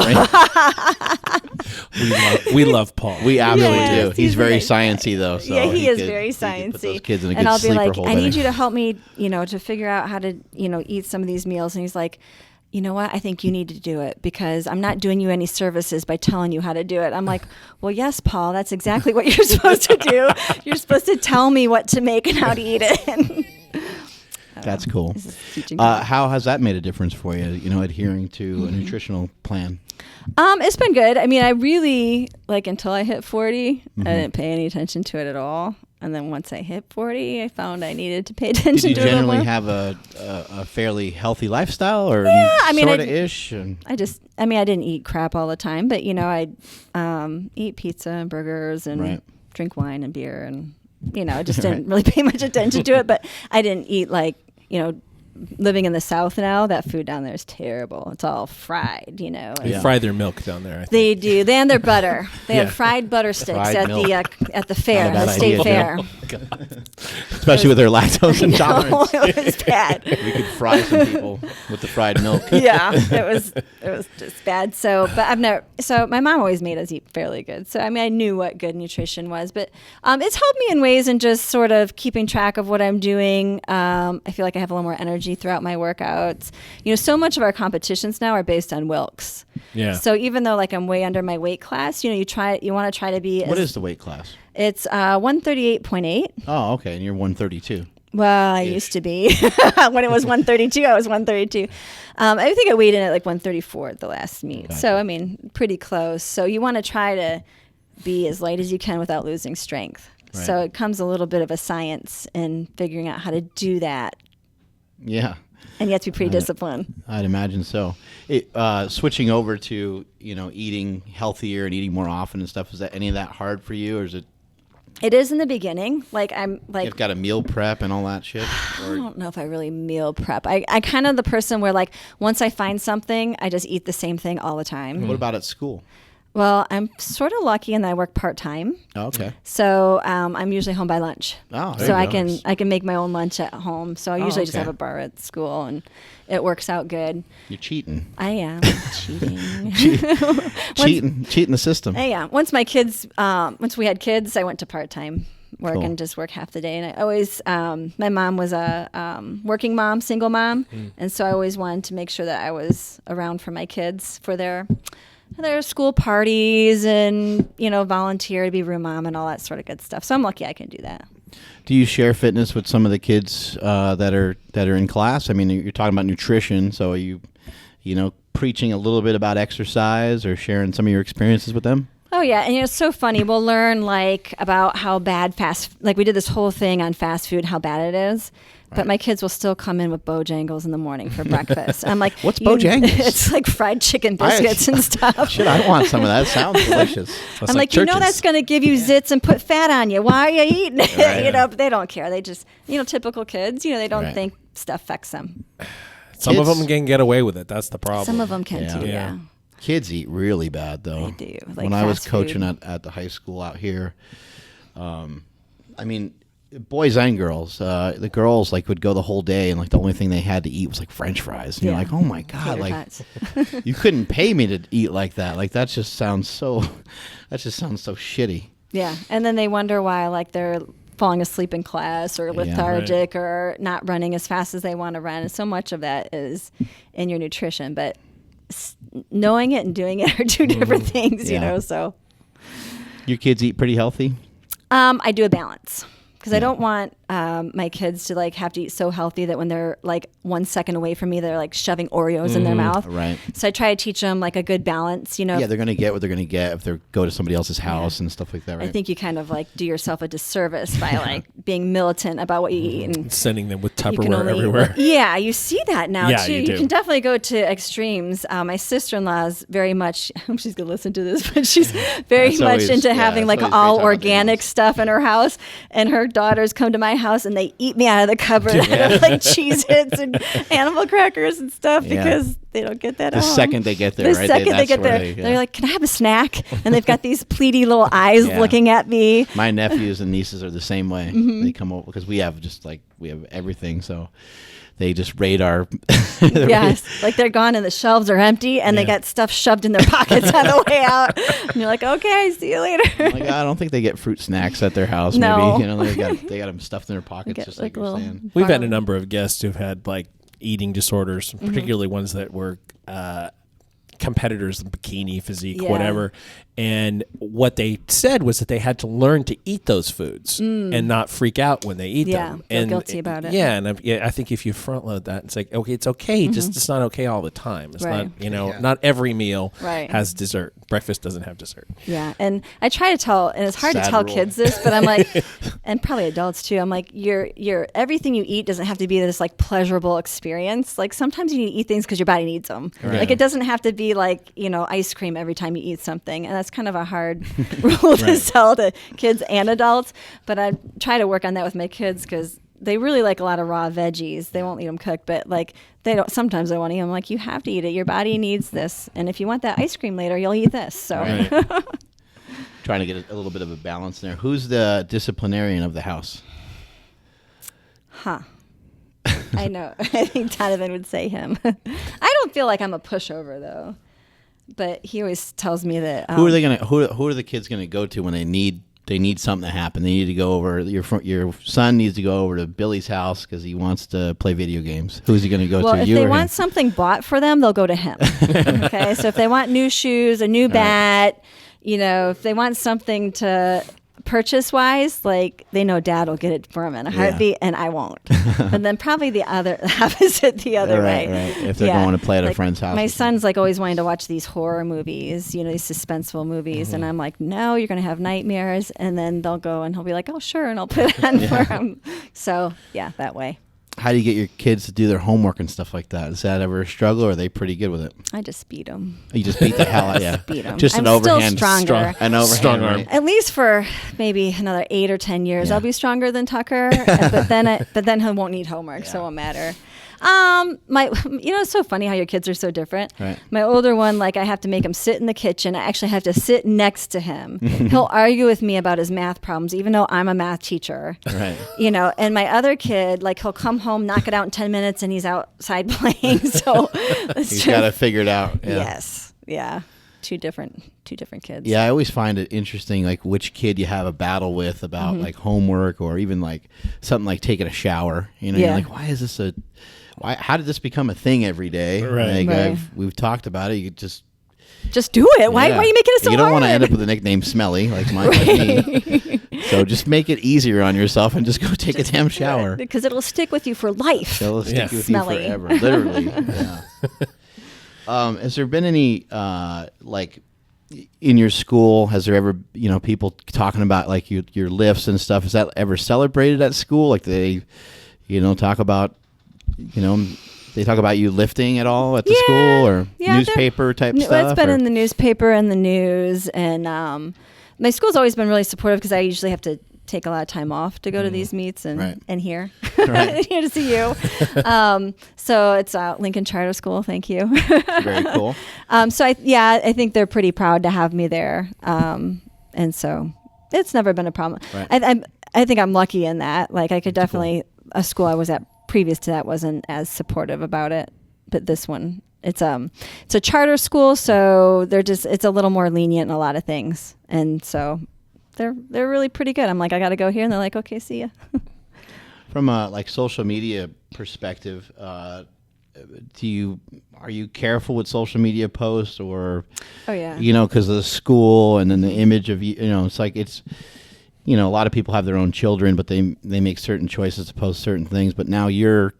A: We love Paul.
C: We absolutely
D: Yes,
C: do.
D: he's
C: He's very
D: a nice
C: sciencey though. So
D: yeah, he is
C: could-
D: very
C: he could
D: sciencey.
C: put those kids in a
D: and
C: good
D: I'll be
C: sleeper
D: like,
C: hole
D: I
C: by
D: need
C: then.
D: you to help me, to figure out how to, eat some of these meals. And he's like, you know what? I think you need to do it because I'm not doing you any services by telling you how to do it. I'm like, well, yes, Paul, that's exactly what you're supposed to do. You're supposed to tell me what to make and how to eat it.
C: That's cool.
D: This is teaching.
C: How has that made a difference for you? Adhering to a nutritional plan.
D: It's been good. I mean, I really, until I hit 40, I didn't pay any attention to it at all. And then once I hit 40, I found I needed to pay attention
C: Did you
D: to it a little
C: generally
D: more.
C: have a fairly healthy lifestyle, or
D: I mean,
C: sort of ish?
D: I didn't eat crap all the time, but I'd eat pizza and burgers and
C: Right.
D: drink wine and beer, and I just didn't really pay much attention to it. But I didn't eat living in the South now. That food down there is terrible. It's all fried,
A: They
C: Yeah.
A: fry their milk down there. I think.
D: They do. They and their butter. They
A: Yeah.
D: had fried butter sticks
C: Fried
D: at
C: milk.
D: the fair,
C: Not a
D: the
C: bad
D: state
C: idea,
D: fair.
C: Especially with their lactose
D: No,
C: intolerance.
D: it was bad.
C: We could fry some people with the fried milk.
D: Yeah, it was just bad. So, but I've never. So my mom always made us eat fairly good. So I mean, I knew what good nutrition was, but it's helped me in ways in just sort of keeping track of what I'm doing. I feel like I have a little more energy throughout my workouts. So much of our competitions now are based on Wilks.
A: Yeah.
D: So even though I'm way under my weight class, you want to try to be.
C: What is the weight class?
D: It's 138.8.
C: Oh, okay, and you're 132.
D: Well, I used to be. When it was 132, I was 132. I think I weighed in at 134 at the last meet.
C: Gotcha.
D: So, I mean, pretty close. So you want to try to be as light as you can without losing strength.
C: Right.
D: So it comes a little bit of a science in figuring out how to do that.
C: Yeah,
D: And you have to be pretty disciplined.
C: I'd imagine so. Switching over to eating healthier and eating more often and stuff, is that any of that hard for you, or is it?
D: It is in the beginning.
C: You've got a meal prep and all that shit.
D: I don't know if I really meal prep. I kind of the person where once I find something, I just eat the same thing all the time.
C: What about at school?
D: Well, I'm sort of lucky in that I work part-time.
C: Oh, okay.
D: So I'm usually home by lunch.
C: Oh, there
D: so
C: you
D: I
C: go.
D: can I can make my own lunch at home. So I usually just
C: okay.
D: have a bar at school, and it works out good.
C: You're cheating.
D: I am cheating.
C: Cheating the system.
D: I am. Once we had kids, I went to part-time work
C: Cool.
D: and just work half the day. And I always, my mom was a working mom, single mom, and so I always wanted to make sure that I was around for my kids for their school parties and volunteer to be room mom and all that sort of good stuff. So I'm lucky I can do that.
C: Do you share fitness with some of the kids that are in class? I mean, you're talking about nutrition, so are you preaching a little bit about exercise or sharing some of your experiences with them?
D: Oh yeah, and it's so funny. We'll learn about how bad we did this whole thing on fast food, how bad it is. But my kids will still come in with Bojangles in the morning for breakfast. I'm like,
C: What's Bojangles?
D: It's like fried chicken biscuits and stuff.
C: Shit, I want some of that. Sounds delicious.
A: That's
D: I'm like,
A: churches.
D: that's going to give you zits and put fat on you. Why are you eating it?
C: Right.
D: But they don't care. They just, typical kids, they don't
C: Right.
D: think stuff affects them.
A: Some of
C: Kids-
A: them can get away with it. That's the problem.
D: Some of them can
C: Yeah.
D: too,
A: Yeah.
D: yeah.
C: Kids eat really bad, though.
D: They do.
C: When I was
D: fast
C: coaching
D: food.
C: at the high school out here, boys and girls, the girls would go the whole day and the only thing they had to eat was French fries. And you're
D: Yeah.
C: like, oh my God,
D: Tater tots.
C: you couldn't pay me to eat like that. That just sounds so shitty.
D: Yeah, and then they wonder why they're falling asleep in class or lethargic or not running as fast as they want to run. And so much of that is in your nutrition, but knowing it and doing it are two different things,
C: Yeah.
D: So
C: Your kids eat pretty healthy?
D: I do a balance. because I don't want my kids to like have to eat so healthy that when they're like 1 second away from me, they're like shoving Oreos in their mouth.
C: Right.
D: So I try to teach them like a good balance, you know.
C: Yeah, they're going to get what they're going to get if they go to somebody else's house and stuff like that, right?
D: I think you kind of like do yourself a disservice by like being militant about what you eat and
A: Sending them with Tupperware everywhere.
D: Yeah, you see that now
A: Yeah,
D: too.
A: you do.
D: Can definitely go to extremes. My sister-in-law is very much, I hope she's going to listen to this, but she's very
C: That's
D: much
C: always-
D: into
C: yeah,
D: having
C: it's
D: like
C: always great
D: all
C: talking about
D: organic
C: animals.
D: stuff in her house. And her daughters come to my house and they eat me out of the cupboard out of like Cheez-Its and animal crackers and stuff
C: Yeah.
D: because they don't get that
C: The
D: at home.
C: second they get there,
D: The
C: right?
D: second they
C: That's
D: get
C: where
D: there,
C: yeah.
D: they're like, "Can I have a snack?" And they've got these pleaty little eyes
C: Yeah.
D: looking at me.
C: My nephews and nieces are the same way.
D: Mm-hmm.
C: They come over because we have everything, so they just raid our.
D: Yes, like they're gone and the shelves are empty and they got stuff shoved in their pockets on the way out. And you're like, "Okay, see you later."
C: Like, I don't think they get fruit snacks at their house.
D: No.
C: Maybe they got them stuffed in their pockets,
D: Get,
C: just like
D: like,
C: you're
D: little-
C: saying.
A: We've had a number of guests who've had like eating disorders,
D: Mm-hmm.
A: particularly ones that were competitors, bikini, physique,
D: Yeah.
A: whatever. And what they said was that they had to learn to eat those foods and not freak out when they eat
D: Yeah,
A: them.
D: feel
A: And
D: guilty about it.
A: Yeah, and I think if you front load that, it's like, okay, it's okay, just it's not okay all the time. It's
D: Right.
A: not, not every meal
D: Right.
A: has dessert. Breakfast doesn't have dessert.
D: Yeah, and I try to tell, and it's hard to
C: Sad
D: tell
C: rule.
D: kids this, but I'm like, and probably adults too. I'm like, your everything you eat doesn't have to be this like pleasurable experience. Like sometimes you need to eat things because your body needs them.
C: Right.
D: Like it doesn't have to be like ice cream every time you eat something, and that's kind of a hard rule to sell to kids and adults. But I try to work on that with my kids because they really like a lot of raw veggies. They won't eat them cooked, but like they don't. Sometimes they want to eat them. Like you have to eat it. Your body needs this, and if you want that ice cream later, you'll eat this. So.
C: Right. Trying to get a little bit of a balance there. Who's the disciplinarian of the house?
D: Huh. I know. I think Donovan would say him. I don't feel like I'm a pushover though, but he always tells me that.
C: Who are they gonna? Who are the kids gonna go to when they need something to happen? They need to go over. Your son needs to go over to Billy's house because he wants to play video games. Who's he gonna go
D: Well,
C: to?
D: if
C: You
D: they
C: or
D: want
C: him?
D: something bought for them, they'll go to him. Okay, so if they want new shoes, a new bat, if they want something to purchase wise, like they know Dad will get it for them in a heartbeat, and I won't. But then probably the opposite the other
C: Right,
D: way.
C: right. If they're going to play at a
D: Like,
C: friend's house.
D: My son's like always wanting to watch these horror movies, these suspenseful movies, and I'm like, no, you're going to have nightmares. And then they'll go and he'll be like, oh, sure, and I'll put it on for him. So yeah, that way.
C: How do you get your kids to do their homework and stuff like that? Is that ever a struggle, or are they pretty good with it?
D: I just beat them.
C: You just beat the hell out, yeah.
D: Beat 'em.
C: Just an
D: I'm still
C: overhand,
D: stronger.
C: an overhand,
A: Strong arm.
C: right?
D: At least for maybe another 8 or 10 years,
C: Yeah.
D: I'll be stronger than Tucker. but then he won't need homework, so it won't matter. It's so funny how your kids are so different.
C: Right.
D: My older one, like I have to make him sit in the kitchen. I actually have to sit next to him. He'll argue with me about his math problems, even though I'm a math teacher.
C: Right.
D: And my other kid, like he'll come home, knock it out in 10 minutes, and he's outside playing. So it's
C: He's
D: just,
C: got it figured out. Yeah.
D: yes, yeah, two different kids.
C: Yeah, I always find it interesting, like which kid you have a battle with about like homework, or even like something like taking a shower. You're
D: Yeah.
C: like, why is this how did this become a thing every day?
A: Right.
C: Like,
D: Right.
C: we've talked about it. You could just
D: do it. Why are you making it so
C: You don't want to
D: hard?
C: end up with a nickname Smelly like mine. Like me. So just make it easier on yourself and just go take a damn shower.
D: Because it'll stick with you for life.
C: It'll stick
A: Yeah.
C: with
D: Smelly.
C: you forever, literally. Yeah. Has there been any like in your school? Has there ever people talking about like your lifts and stuff? Is that ever celebrated at school? Like they, talk about they talk about you lifting at all at the school, or newspaper type stuff?
D: It's been
C: or-
D: in the newspaper and the news, and my school's always been really supportive because I usually have to take a lot of time off to go to these meets and
C: Right.
D: and here
C: Right.
D: here to see you. So it's Lincoln Charter School. Thank you.
C: Very cool.
D: So I think they're pretty proud to have me there, and so it's never been a problem.
C: Right.
D: I think I'm lucky in that. Like I could definitely a school I was at previous to that wasn't as supportive about it, but this one it's a charter school, so it's a little more lenient in a lot of things, and so they're really pretty good. I'm like, I got to go here, and they're like, okay, see ya.
C: From a like social media perspective, are you careful with social media posts, or
D: Oh yeah.
C: because of the school and then the image of it's like a lot of people have their own children, but they make certain choices to post certain things. But now your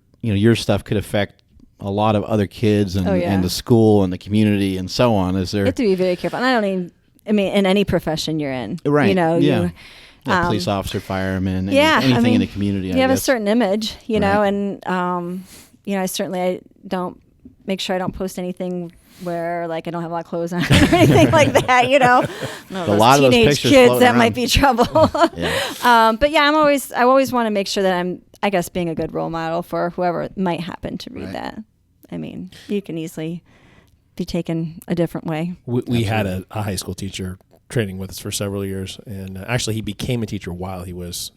C: stuff could affect a lot of other kids and the school and the community and so on. Is there?
D: You have to be very careful. And I mean, in any profession you're in,
C: right?
D: You,
C: police officer, fireman, anything in the community.
D: You have a certain image, know, and I don't make sure I don't post anything where like I don't have a lot of clothes on or anything like that,
C: A lot of those
D: teenage
C: pictures
D: kids that
C: around.
D: might be trouble. But yeah, I always want to make sure that I'm, I guess, being a good role model for whoever might happen to read that. I mean, you can easily be taken a different way.
A: We had a high school teacher training with us for several years, and actually he became a teacher while he was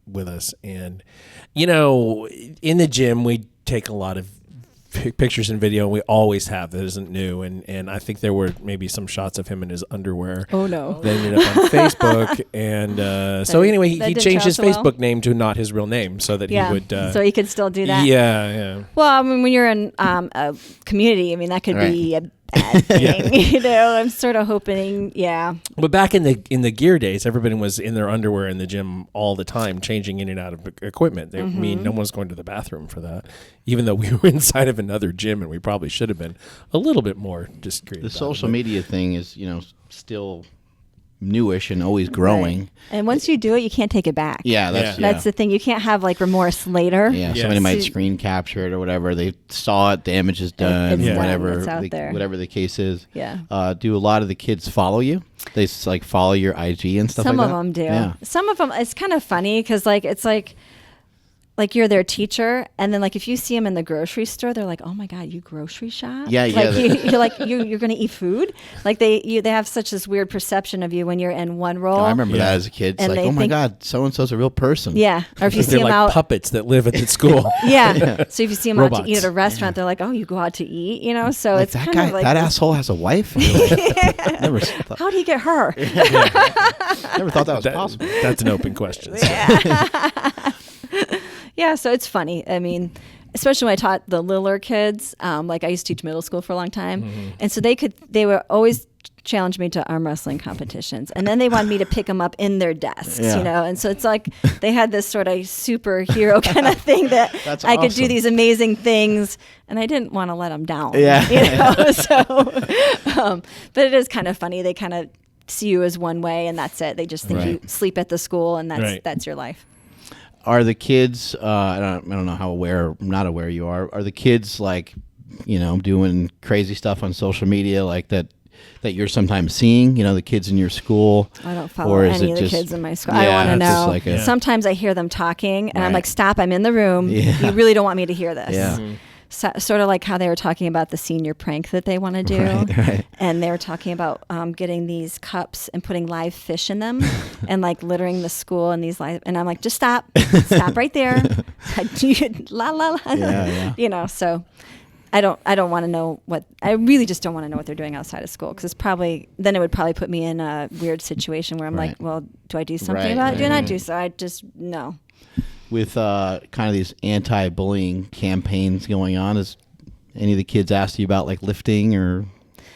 A: with us. And in the gym we take a lot of pictures and video, and we always have. That isn't new, and I think there were maybe some shots of him in his underwear.
D: Oh no!
A: They ended up on Facebook, and so anyway, he changed his Facebook name to not his real name, so that he would.
D: So he could still do that.
A: Yeah.
D: Well, I mean, when you're in a community, I mean, that could be a bad thing. I'm sort of hoping,
A: But back in the gear days, everybody was in their underwear in the gym all the time, changing in and out of equipment. I mean, no one's going to the bathroom for that, even though we were inside of another gym, and we probably should have been a little bit more discreet.
C: The social media thing is, still newish and always growing.
D: Right. And once you do it, you can't take it back.
C: Yeah,
D: that's the thing. You can't have like remorse later.
C: Yeah, somebody might screen capture it or whatever. They saw it, damage is done, whatever the case is.
D: Yeah.
C: Do a lot of the kids follow you? They like follow your IG and stuff
D: Some
C: like that?
D: of them do.
C: Yeah.
D: Some of them, it's kind of funny because it's like you're their teacher, and then like if you see them in the grocery store, they're like, "Oh my God, you grocery shop?"
C: Yeah.
D: You're like you're going to eat food. Like they have such this weird perception of you when you're in one role.
C: I remember that as a kid. It's
D: and
C: like, oh my God, so and so's a real person.
D: Yeah. Or if you see
A: they're
D: them
A: like
D: out,
A: puppets that live at the school.
D: yeah. So if you see them out to
A: Robots.
D: eat at a restaurant, they're like, "Oh, you go out to eat," So
C: Like
D: it's
C: that
D: kind
C: guy,
D: of like
C: that asshole has a wife. Never thought,
D: how'd he get her?
C: never thought that was possible.
A: That's an open question.
D: Yeah, so it's funny. I mean, especially when I taught the littler kids, like I used to teach middle school for a long time, and so they were always challenge me to arm wrestling competitions, and then they wanted me to pick them up in their desks, and so it's like they had this sort of superhero kind of thing that I could do these amazing things, and I didn't want to let them down. But it is kind of funny. They kind of see you as one way, and that's it. They just think you sleep at the school, and that's your life.
C: Are the kids? I don't know how aware or not aware you are. Are the kids like, doing crazy stuff on social media like that you're sometimes seeing? The kids in your school.
D: I don't follow any of the kids in my school. I want to know.
C: Like
D: sometimes I hear them talking, and I'm like, "Stop! I'm in the room. You really don't want me to hear this."
C: Yeah.
D: So, sort of like how they were talking about the senior prank that they want to do, and they were talking about getting these cups and putting live fish in them, and like littering the school and these live. And I'm like, just stop right there, la la la, So I don't want to know what. I really just don't want to know what they're doing outside of school, because it would probably put me in a weird situation where I'm like, well, do I do something about it? Do I not do so? I just no.
C: With kind of these anti-bullying campaigns going on, has any of the kids asked you about like lifting or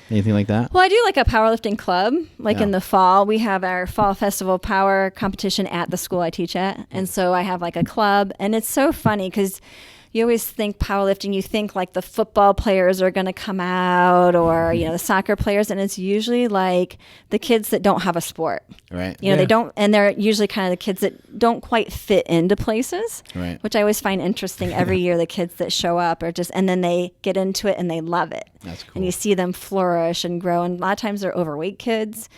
C: anything like that?
D: Well, I do like a powerlifting club. In the fall, we have our fall festival power competition at the school I teach at, and so I have like a club, and it's so funny because you always think powerlifting, you think like the football players are going to come out, or the soccer players, and it's usually like the kids that don't have a sport.
C: Right.
D: They don't, and they're usually kind of the kids that don't quite fit into places.
C: Right.
D: Which I always find interesting. Every year, the kids that show up and then they get into it and they love it.
C: That's cool.
D: And you see them flourish and grow. And a lot of times they're overweight kids.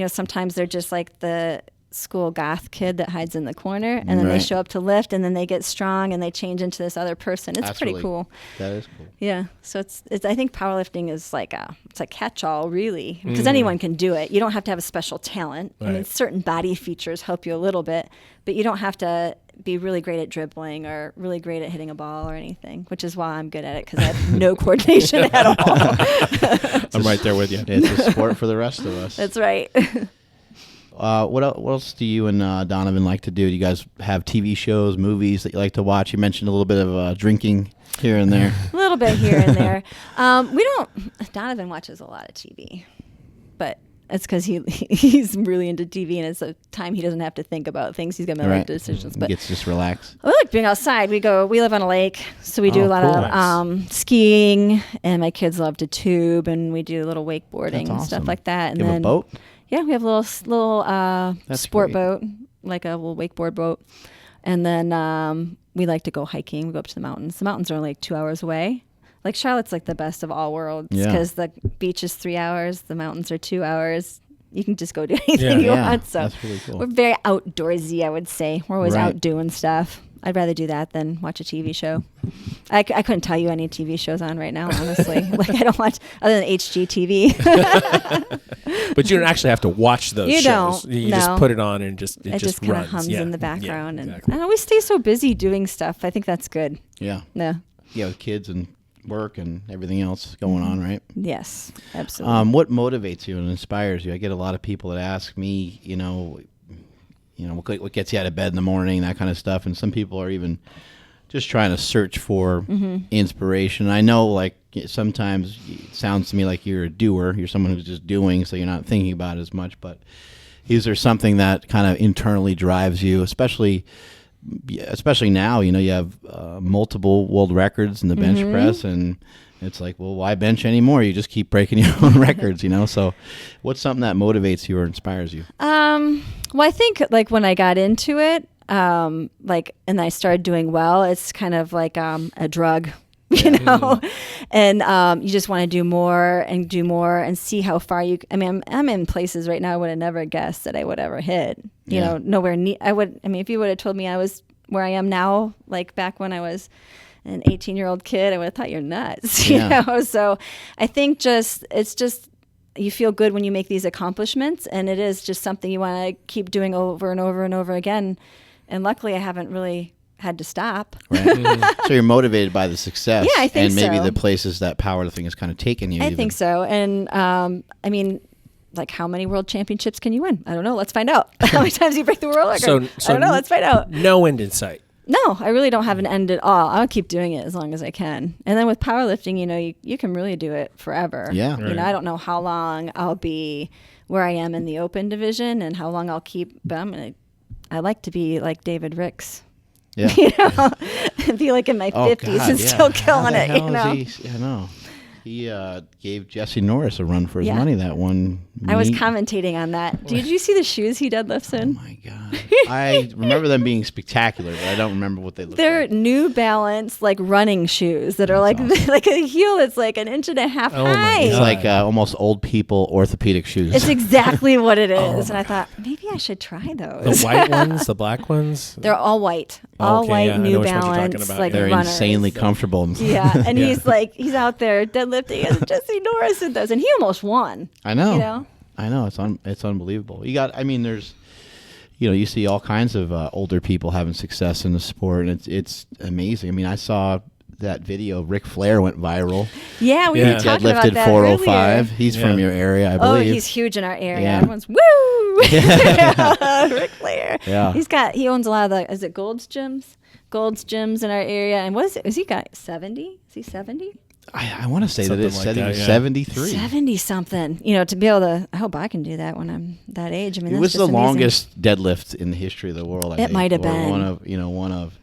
D: Sometimes they're just like the school goth kid that hides in the corner, and then they show up to lift, and then they get strong and they change into this other person. It's pretty cool.
C: That is cool.
D: Yeah. So it's I think powerlifting is like it's a catch-all, really, because anyone can do it. You don't have to have a special talent.
A: Right.
D: I mean, certain body features help you a little bit, but you don't have to be really great at dribbling or really great at hitting a ball or anything, which is why I'm good at it, because I have no coordination at all.
A: I'm right there with you.
C: It's a sport for the rest of us.
D: That's right.
C: What else do you and Donovan like to do? Do you guys have TV shows, movies that you like to watch? You mentioned a little bit of drinking here and there.
D: A little bit here and there. We don't. Donovan watches a lot of TV, but it's because he's really into TV, and it's a time he doesn't have to think about things. He's going to make decisions. But
C: gets just relax.
D: I like being outside. We live on a lake, so we do a lot of skiing, and my kids love to tube, and we do a little wakeboarding and stuff like that. And
C: you have a boat?
D: Yeah, we have a little sport boat, like a little wakeboard boat. And then we like to go hiking. We go up to the mountains. The mountains are only like 2 hours away. Like Charlotte's like the best of all worlds because the beach is 3 hours, the mountains are 2 hours. You can just go do anything you want. So
C: that's really cool.
D: We're very outdoorsy, I would say. We're always out doing stuff. I'd rather do that than watch a TV show. I couldn't tell you any TV shows on right now, honestly. Like I don't watch other than HGTV.
A: But you don't actually have to watch those shows.
D: Don't.
A: You just put it on and it just
D: kind of hums in the background. And I always stay so busy doing stuff. I think that's good.
C: Yeah.
D: Yeah.
C: Yeah, with kids and work and everything else going on, right?
D: Yes, absolutely.
C: What motivates you and inspires you? I get a lot of people that ask me, what gets you out of bed in the morning, that kind of stuff. And some people are even just trying to search for inspiration. I know, like, sometimes it sounds to me like you're a doer. You're someone who's just doing, so you're not thinking about it as much. But is there something that kind of internally drives you, especially now, you have multiple world records in the bench press, and it's like, well, why bench anymore? You just keep breaking your own records, So what's something that motivates you or inspires you?
D: Well, I think like when I got into it, and I started doing well, it's kind of like a drug, and you just want to do more and see how far you. I mean, I'm in places right now I would have never guessed that I would ever hit. Nowhere near. If you would have told me I was where I am now, like back when I was an 18-year-old kid, I would have thought you're nuts. So I think it's just you feel good when you make these accomplishments, and it is just something you want to keep doing over and over and over again. And luckily, I haven't really had to stop.
C: Right. So you're motivated by the success.
D: Yeah, I think
C: and maybe
D: so.
C: the places that powerlifting has kind of taken you.
D: I think so. And I mean, like, how many world championships can you win? I don't know. Let's find out. How many times you break the world record?
A: So
D: I don't know. Let's find out.
A: No end in sight.
D: No, I really don't have an end at all. I'll keep doing it as long as I can. And then with powerlifting, you can really do it forever.
C: Yeah.
A: Right.
D: I don't know how long I'll be where I am in the open division and how long I'll keep. But I like to be like David Ricks.
C: Yeah.
D: Be like in my 50s and still killing it.
C: I know. He gave Jesse Norris a run for his money that one.
D: I was commentating on that. Did you see the shoes he deadlifts in?
C: Oh my God. I remember them being spectacular, but I don't remember what they look like.
D: They're New Balance, like running shoes that are like awesome. Like a heel that's like 1.5 inches high.
C: It's like almost old people orthopedic shoes.
D: It's exactly what it is. And I thought, maybe I should try those.
A: The white ones, the black ones?
D: They're all white. All white New Balance. Like
C: they're
D: runners.
C: insanely comfortable.
D: Yeah. And he's out there deadlifting as Jesse Norris does. And he almost won.
C: I know. I know. It's unbelievable. There's, you see all kinds of older people having success in the sport, and it's amazing. I mean, I saw that video. Ric Flair went viral.
D: Yeah, we were talking about that
C: 405.
D: earlier.
C: He's from your area, I believe.
D: Oh, he's huge in our area.
C: Yeah.
D: Everyone's woo. Ric Flair.
C: Yeah.
D: He owns a lot of is it Gold's Gyms in our area. And what is it? Is he got 70? Is he 70?
C: I want to say
A: something
C: that it's
A: like that,
C: 73.
D: 70 something. To be able to, I hope I can do that when I'm that age. I mean,
C: it was the longest deadlift in the history of the world. I think.
D: It might have been
C: one of.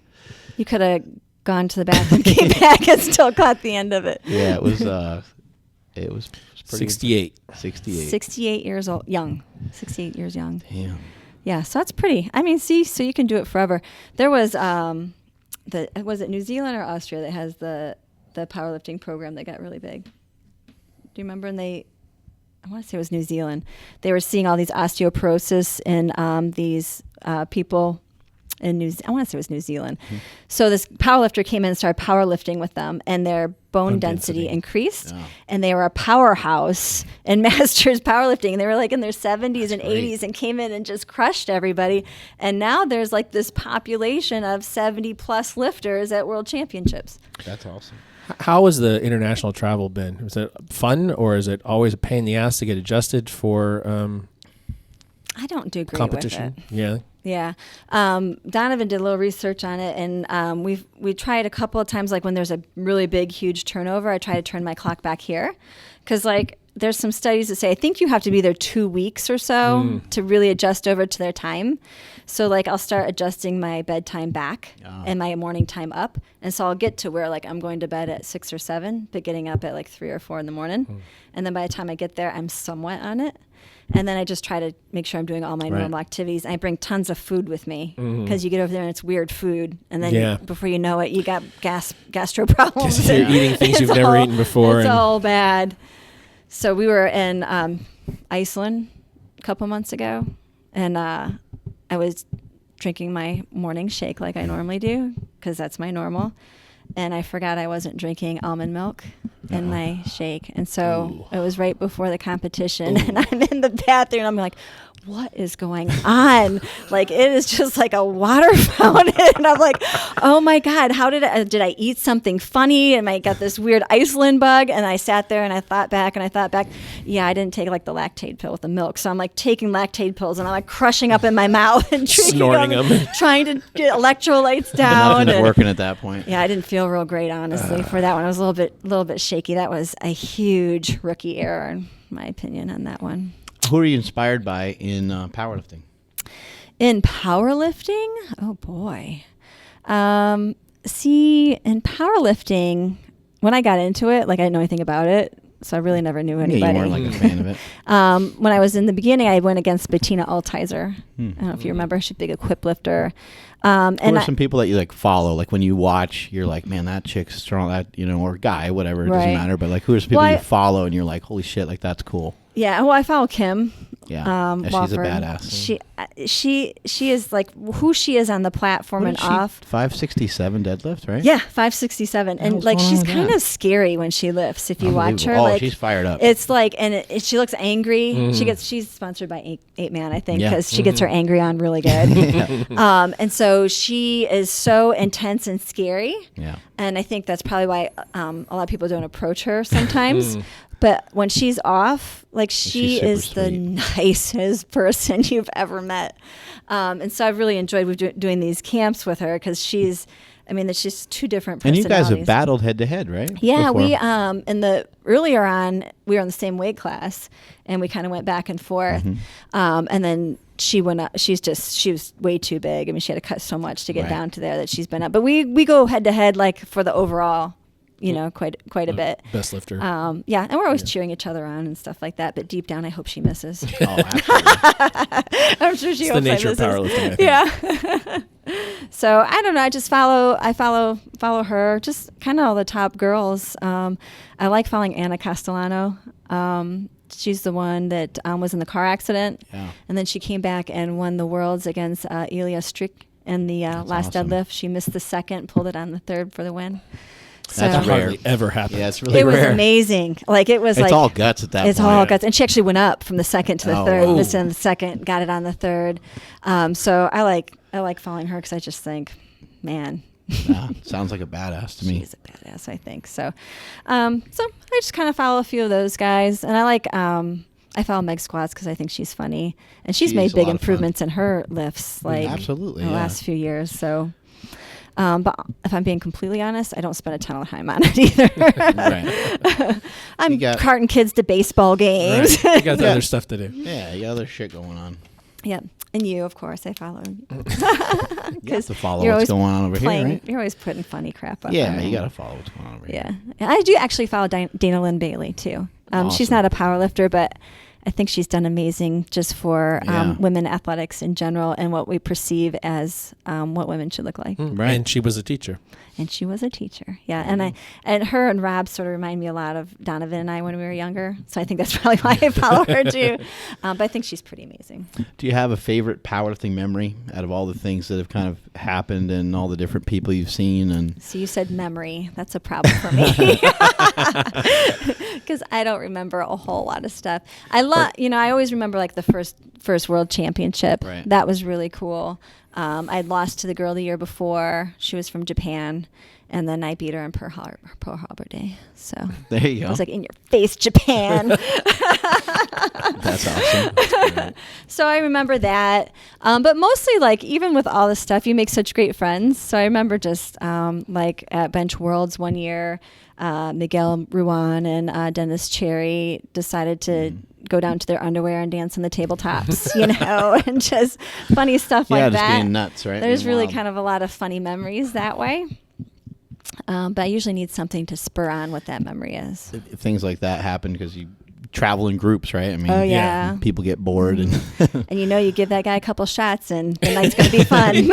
D: You could have gone to the bathroom, came back, and still caught the end of it.
C: Yeah, it was. It was pretty
A: 68.
C: 68
D: years old, young. 68 years young.
C: Damn.
D: Yeah, so that's pretty. I mean, so you can do it forever. There was was it New Zealand or Austria that has the powerlifting program that got really big? Do you remember? And I want to say it was New Zealand. They were seeing all these osteoporosis in these people in I want to say it was New Zealand. Mm-hmm. So this powerlifter came in and started powerlifting with them, and their bone density increased, and they were a powerhouse in masters powerlifting. And they were like in their 70s and 80s and came in and just crushed everybody. And now there's like this population of 70 plus lifters at world championships.
C: That's awesome.
A: How has the international travel been? Is it fun, or is it always a pain in the ass to get adjusted for
D: I don't do great
A: competition?
D: with it.
A: Yeah.
D: Yeah. Donovan did a little research on it, and we tried a couple of times, like when there's a really big, huge turnover, I try to turn my clock back here. Because, like, there's some studies that say, I think you have to be there 2 weeks or so to really adjust over to their time. So like I'll start adjusting my bedtime back and my morning time up. And so I'll get to where like I'm going to bed at 6 or 7, but getting up at like 3 or 4 in the morning. And then by the time I get there, I'm somewhat on it. And then I just try to make sure I'm doing all my normal activities. I bring tons of food with me because you get over there and it's weird food. And then before you know it, you got gastro problems.
A: You're eating things you've never eaten before.
D: It's all bad. So we were in Iceland a couple months ago, and I was drinking my morning shake like I normally do because that's my normal. And I forgot I wasn't drinking almond milk in my shake. And so it was right before the competition. And I'm in the bathroom. And I'm like, what is going on? Like, it is just like a water fountain. And I'm like, oh my God, how did I eat something funny? And I got this weird Iceland bug. And I sat there and I thought back. Yeah, I didn't take like the lactate pill with the milk. So I'm like taking lactate pills and I'm like crushing up in my mouth and drinking
A: snorting them.
D: Trying to get electrolytes down.
C: Nothing's working at that point.
D: Yeah, I didn't feel real great, honestly, for that one. I was a little bit shaky. That was a huge rookie error, in my opinion, on that one.
C: Who are you inspired by in powerlifting?
D: In powerlifting? Oh, boy. See, in powerlifting, when I got into it, like I didn't know anything about it, so I really never knew anybody.
C: Yeah, you weren't like a fan of it.
D: When I was in the beginning, I went against Bettina Altizer. I don't know if you remember. She's a big equip lifter.
C: Who are some people that you like follow? Like when you watch, you're like, man, that chick's strong. That or guy, whatever, it doesn't matter. But like, who are some people you follow and you're like, holy shit, like that's cool.
D: Yeah, well, I follow Kim.
C: Yeah, she's a badass.
D: She is like who she is on the platform and off.
C: 567 deadlift, right?
D: Yeah, 567, and like she's kind of scary when she lifts. If you watch her, like
C: she's fired up.
D: It's like, and she looks angry. She's sponsored by 8 Man, I think, because she gets her angry on really good. And so she is so intense and scary. Yeah, and I think that's probably why a lot of people don't approach her sometimes. But when she's off, like she is the nicest person you've ever met. And so I've really enjoyed doing these camps with her because she's just two different personalities.
C: And you guys have battled head to head, right?
D: Yeah, before. Earlier on, we were in the same weight class and we kind of went back and forth. And then she went up, she was way too big. I mean, she had to cut so much to get down to there that she's been up. But we go head to head like for the overall, quite a bit.
A: Best lifter.
D: Yeah, and we're always cheering each other on and stuff like that. But deep down, I hope she misses.
C: Oh, absolutely.
D: I'm sure she hopes
A: the nature
D: I
A: of
D: misses.
A: powerlifting.
D: Yeah. So I don't know. I just follow her. Just kind of all the top girls. I like following Anna Castellano. She's the one that was in the car accident, and then she came back and won the worlds against Ilya Strik in the last deadlift. She missed the second, pulled it on the third for the win. So
A: That's hardly ever happened.
C: Yeah, it's really rare.
D: It was amazing. Like it's
C: all guts at that point.
D: It's all guts. And she actually went up from the second to the third. Missed in the second, got it on the third. So I like following her because I just think, man.
C: Sounds like a badass to me.
D: She's a badass, I think. So I just kind of follow a few of those guys. And I follow Meg Squats because I think she's funny. And she's made big improvements in her lifts
C: absolutely,
D: in the last few years. So but if I'm being completely honest, I don't spend a ton of time on it either.
C: Right.
D: I'm carting kids to baseball games.
A: Right. You got other stuff to do.
C: Yeah, you got other shit going on.
D: Yeah. And you, of course, I follow.
C: You have to follow what's going on over here, right?
D: You're always putting funny crap up.
C: Yeah, you got to follow what's going on over here.
D: Yeah. I do actually follow Dana Lynn Bailey, too.
C: Awesome.
D: She's not a power lifter, but I think she's done amazing just for women athletics in general and what we perceive as what women should look like.
A: Right. And she was a teacher.
D: And she was a teacher. Yeah. And her and Rob sort of remind me a lot of Donovan and I when we were younger. So I think that's probably why I follow her too. But I think she's pretty amazing.
C: Do you have a favorite powerlifting memory out of all the things that have kind of happened and all the different people you've seen? And
D: so you said memory. That's a problem for me. Because I don't remember a whole lot of stuff. I always remember like the first world championship.
C: Right.
D: That was really cool. I'd lost to the girl the year before. She was from Japan. And then I beat her in Pearl Harbor Day. So
C: There you go.
D: I was like, in your face, Japan.
C: That's awesome.
D: So I remember that. But mostly, like, even with all this stuff, you make such great friends. So I remember just like at Bench Worlds one year, Miguel Ruan and Dennis Cherry decided to go down to their underwear and dance on the tabletops, and just funny stuff like
C: Yeah,
D: that.
C: just being nuts, right?
D: There's
C: Being
D: really
C: wild.
D: kind of a lot of funny memories that way. But I usually need something to spur on what that memory is.
C: Things like that happen because you travel in groups, right? I mean,
D: Oh, yeah.
C: people get bored and
D: And you give that guy a couple shots and the night's going to be fun.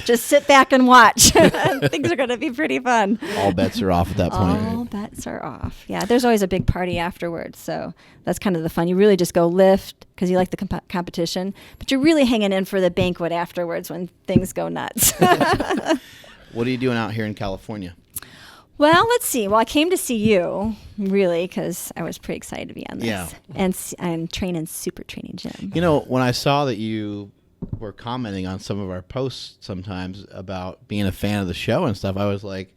D: Just sit back and watch. Things are going to be pretty fun.
C: all bets are off at that point.
D: All
C: right?
D: bets are off. Yeah, there's always a big party afterwards. So that's kind of the fun. You really just go lift because you like the competition, but you're really hanging in for the banquet afterwards when things go nuts.
C: What are you doing out here in California?
D: Well, let's see. Well, I came to see you, really, because I was pretty excited to be on this.
C: Yeah.
D: And I'm training SuperTraining Gym.
C: When I saw that you were commenting on some of our posts sometimes about being a fan of the show and stuff, I was like,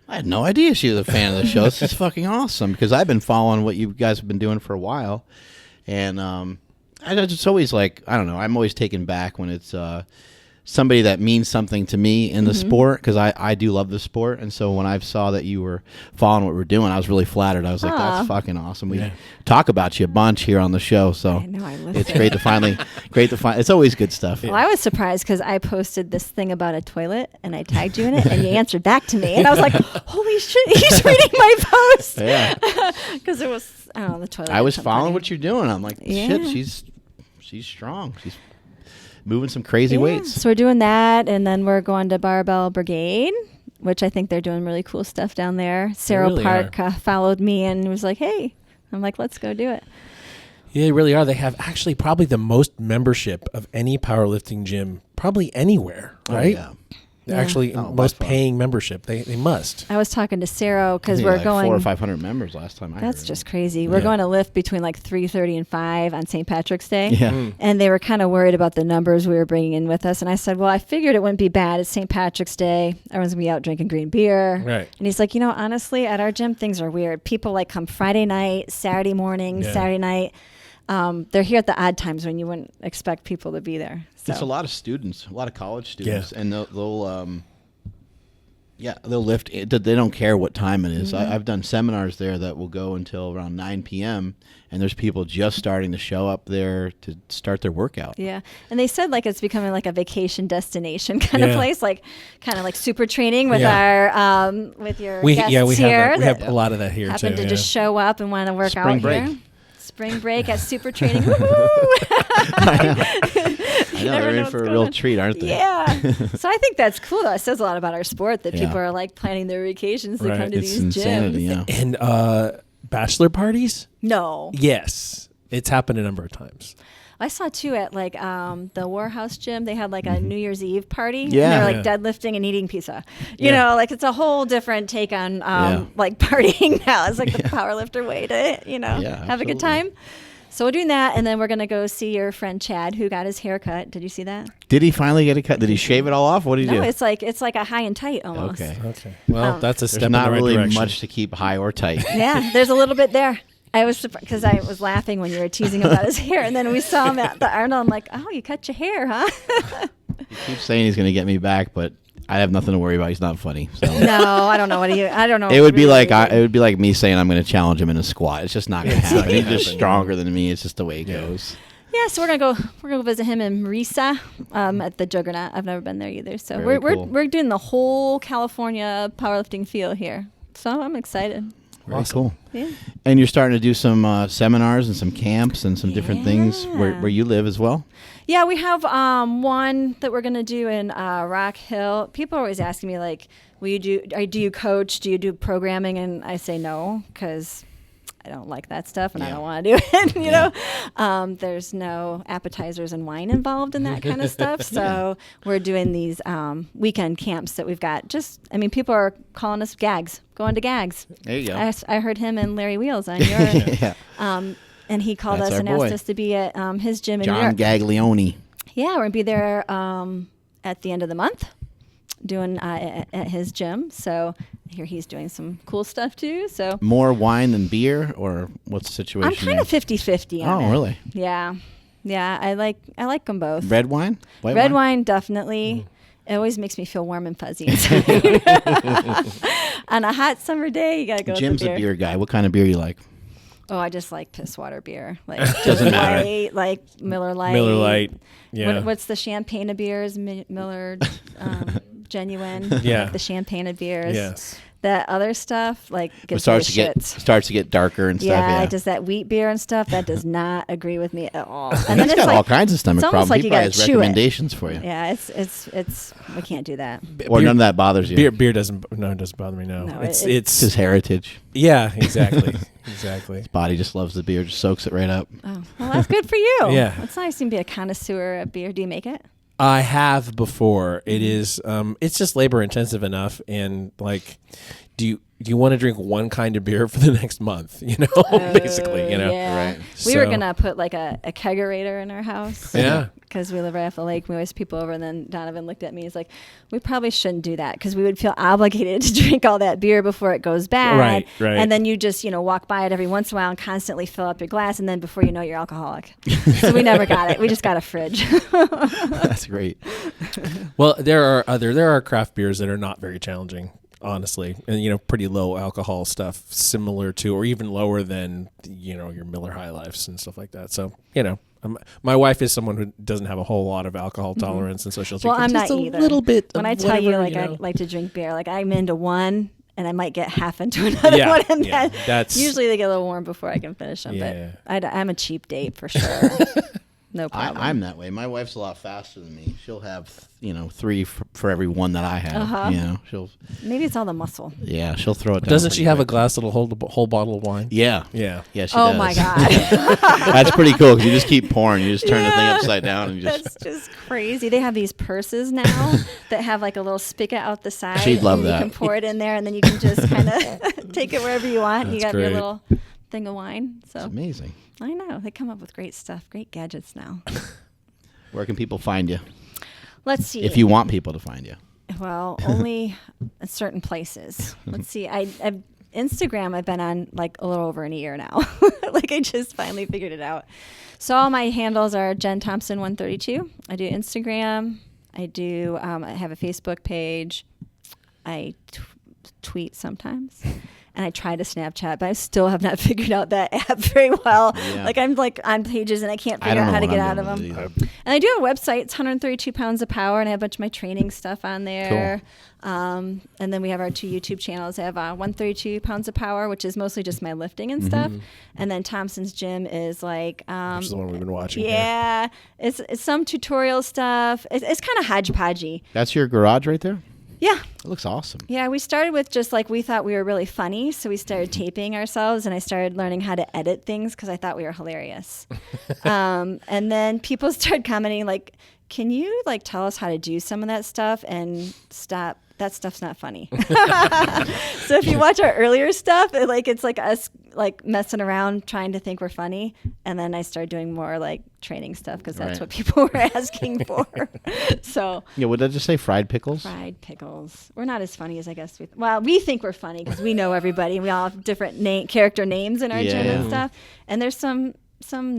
C: I had no idea she was a fan of the show. This is fucking awesome because I've been following what you guys have been doing for a while. And I just always like, I don't know, I'm always taken back when it's somebody that means something to me in the sport because I do love the sport. And so when I saw that you were following what we're doing, I was really flattered. I was like, that's fucking awesome. We talk about you a bunch here on the show. So
D: I know, I listen.
C: it's great to find, it's always good stuff.
D: Well, I was surprised because I posted this thing about a toilet and I tagged you in it and you answered back to me. And I was like, holy shit, he's reading my post.
C: Yeah.
D: Because it was, I don't know, the toilet.
C: I was
D: had
C: following
D: something.
C: what you're doing. I'm like,
D: Yeah.
C: shit, she's strong. She's moving some crazy
D: Yeah.
C: weights.
D: So we're doing that, and then we're going to Barbell Brigade, which I think they're doing really cool stuff down there. Cerro
A: really
D: Park followed me and was like, hey. I'm like, let's go do it.
A: Yeah, they really are. They have actually probably the most membership of any powerlifting gym, probably anywhere, right?
C: Oh, yeah.
A: They're actually
C: Oh, by
A: most
C: far.
A: paying membership. They must.
D: I was talking to Cerro
C: I
D: because
C: think
D: we're
C: like
D: going.
C: 400 or 500 members last time I
D: That's
C: heard.
D: just crazy. We're going to lift between like 3:30 and 5 on St. Patrick's Day.
C: Yeah.
D: And they were kind of worried about the numbers we were bringing in with us. And I said, well, I figured it wouldn't be bad. It's St. Patrick's Day. Everyone's going to be out drinking green beer.
A: Right.
D: And he's like, honestly, at our gym, things are weird. People like come Friday night, Saturday morning,
A: Yeah.
D: Saturday night. They're here at the odd times when you wouldn't expect people to be there. So.
C: It's a lot of students, a lot of college students, and they'll lift. They don't care what time it is. I've done seminars there that will go until around 9 p.m., and there's people just starting to show up there to start their workout.
D: Yeah, and they said like it's becoming like a vacation destination kind of place, like kind of like SuperTraining with our with your guests here.
A: We have a lot of that here
D: happen
A: too.
D: to just show up and want to work
C: Spring
D: out
C: break.
D: here. Spring break at SuperTraining.
C: I know they're in for a real treat, aren't they?
D: Yeah. So I think that's cool. Though. It says a lot about our sport that
C: Yeah.
D: people are like planning their vacations to
A: Right.
D: come to
C: It's
D: these
C: insanity.
D: gyms.
C: Yeah.
A: And bachelor parties?
D: No,
A: Yes. It's happened a number of times.
D: I saw too at like the Warhouse gym. They had like a New Year's Eve party. And
C: Yeah.
D: they were like deadlifting and eating pizza. You
A: Yeah.
D: know, like it's a whole different take on like partying now. It's like the powerlifter way to
C: Yeah,
D: have a good
C: absolutely.
D: time. So we're doing that, and then we're gonna go see your friend Chad, who got his hair cut. Did you see that?
C: Did he finally get a cut? Did he shave it all off? What did he
D: No,
C: do?
D: it's like a high and tight almost.
C: Okay.
A: Okay. Well, that's a
C: There's
A: step in
C: not
A: the right
C: really
A: direction.
C: much to keep high or tight.
D: Yeah, there's a little bit there. I was surprised because I was laughing when you were teasing about his hair, and then we saw him at the Arnold. I'm like, oh, you cut your hair, huh?
C: He keeps saying he's going to get me back, but I have nothing to worry about. He's not funny. So.
D: No, I don't know I don't know.
C: It would be
D: really
C: like
D: what he
C: it would be like me saying I'm going to challenge him in a squat. It's just not going to
A: It's not
C: happen. He's
A: gonna
C: just
A: happen.
C: stronger than me. It's just the way it goes.
D: Yeah, so we're gonna go visit him in Marisa at the Juggernaut. I've never been there either, so
C: Very
D: we're
C: cool.
D: we're doing the whole California powerlifting feel here. So I'm excited.
C: Very cool.
D: Yeah.
C: And you're starting to do some seminars and some camps and some different things where
D: Yeah.
C: you live as well.
D: Yeah, we have one that we're gonna do in Rock Hill. People are always asking me like, "Will you do? Do you coach? Do you do programming?" And I say no because I don't like that stuff and I
C: Yeah.
D: don't want to do it. You know, there's no appetizers and wine involved in that kind of stuff. So we're doing these weekend camps that we've got. People are calling us Gags, going to Gags.
C: There you go.
D: I heard him and Larry Wheels on your.
C: Yeah.
D: And he called
C: That's
D: us
C: our
D: and
C: boy.
D: asked us to be at his gym in New
C: John
D: York.
C: Gaglione.
D: Yeah, we're going to be there at the end of the month. doing at his gym. So I hear he's doing some cool stuff too. So
C: More wine than beer, or what's the situation?
D: I'm kind of 50-50 on it.
C: Oh, really?
D: Yeah. I like them both.
C: Red wine? White
D: Red wine, definitely. It always makes me feel warm and fuzzy inside. On a hot summer day, you gotta go
C: Jim's
D: with the beer.
C: a beer guy. What kind of beer you like?
D: Oh, I just like piss water beer, like just light, like Miller Lite.
A: Miller Lite. Yeah.
D: What's the champagne of beers? Miller Genuine.
A: Yeah.
D: Like the champagne of beers.
A: Yes.
D: That other stuff, like,
C: It
D: gives
C: starts
D: me
C: to
D: the shits.
C: get darker and stuff.
D: Yeah,
C: Yeah,
D: just that wheat beer and stuff. That does not agree with me at all. And
C: And
D: then
C: it's got
D: like,
C: all kinds of stomach
D: it's almost
C: problems.
D: like
C: He
D: you
C: probably
D: gotta
C: has
D: chew it.
C: recommendations for you.
D: Yeah, it's we can't do that.
C: Or none of that bothers you.
A: Beer doesn't bother me. No,
D: No,
A: it's
C: It's his heritage.
A: yeah, exactly. Exactly.
C: Body just loves the beer, just soaks it right up.
D: Oh, well, that's good for you.
A: Yeah.
D: It's nice to be a connoisseur of beer. Do you make it?
A: I have before. It is it's just labor intensive enough, and like, do you want to drink one kind of beer for the next month? Basically,
D: Yeah.
C: Right.
D: We were
A: So-
D: gonna put like a kegerator in our house.
A: Yeah.
D: Because we live right off the lake. We always have people over, and then Donovan looked at me. He's like, "We probably shouldn't do that because we would feel obligated to drink all that beer before it goes bad.
A: Right.
D: And then you just walk by it every once in a while and constantly fill up your glass, and then before you know, you're alcoholic. So we never got it. We just got a fridge.
C: That's great.
A: Well, there are craft beers that are not very challenging, honestly, and pretty low alcohol stuff, similar to or even lower than your Miller High Lifes and stuff like that. So my wife is someone who doesn't have a whole lot of alcohol tolerance, and so she'll drink
D: Well, I'm
A: just
D: not
A: a
D: either.
A: little bit.
D: When
A: of
D: I tell you,
A: whatever,
D: like, I like to drink beer, like I'm into one, and I might get half into another
A: Yeah,
D: one, and
A: yeah,
D: then
A: that's-
D: usually they get a little warm before I can finish them.
A: Yeah.
D: But I'm a cheap date for sure. No problem.
C: I'm that way. My wife's a lot faster than me. She'll have 3 for every one that I have.
D: Uh-huh. Maybe it's all the muscle.
C: She'll throw it down.
A: Doesn't
C: pretty
A: she have a
C: quick.
A: glass that'll hold a whole bottle of wine?
C: Yeah.
A: Yeah.
C: Yeah, she
D: Oh
C: does.
D: my god,
C: That's pretty cool because you just keep pouring. You just turn the thing upside down and just.
D: that's just crazy. They have these purses now that have like a little spigot out the side.
C: She'd love
D: and
C: that.
D: You can pour it in there, and then you can just kind of take it wherever you want. You
A: That's
D: got your
A: great.
D: little thing of wine.
C: It's
D: So
C: amazing.
D: I know they come up with great stuff, great gadgets now.
C: Where can people find you?
D: Let's see.
C: If you want people to find you.
D: Well, only at certain places. Let's see. I've Instagram I've been on like a little over a year now. Like I just finally figured it out. So all my handles are Jen Thompson 132. I do Instagram. I do. I have a Facebook page. I tweet sometimes. And I try to Snapchat, but I still have not figured out that app very well.
C: Yeah.
D: Like I'm like on pages and I can't
C: I
D: figure
C: don't
D: out
C: know
D: how to
C: what
D: get
C: I'm
D: out of
C: doing
D: them.
C: with it either.
D: And I do have a website. It's 132 Pounds of Power, and I have a bunch of my training stuff on there. And then we have our 2 YouTube channels. I have 132 Pounds of Power, which is mostly just my lifting and stuff. And then Thompson's Gym is like,
A: Which is the one we've been watching.
D: yeah, it's some tutorial stuff. It's kind of hodgepodgey.
C: That's your garage right there?
D: Yeah.
C: It looks awesome.
D: Yeah, we started with just like we thought we were really funny, so we started taping ourselves, and I started learning how to edit things because I thought we were hilarious. And then people started commenting like, "Can you like tell us how to do some of that stuff and stop? That stuff's not funny." So if you watch our earlier stuff, it's like us like messing around trying to think we're funny, and then I started doing more like training stuff because that's
C: Right.
D: what people were asking for. So.
C: Yeah, would I just say fried pickles?
D: Fried pickles. We're not as funny as I guess we think we're funny because we know everybody and we all have different character names in our gym
C: Yeah.
D: and stuff. And there's some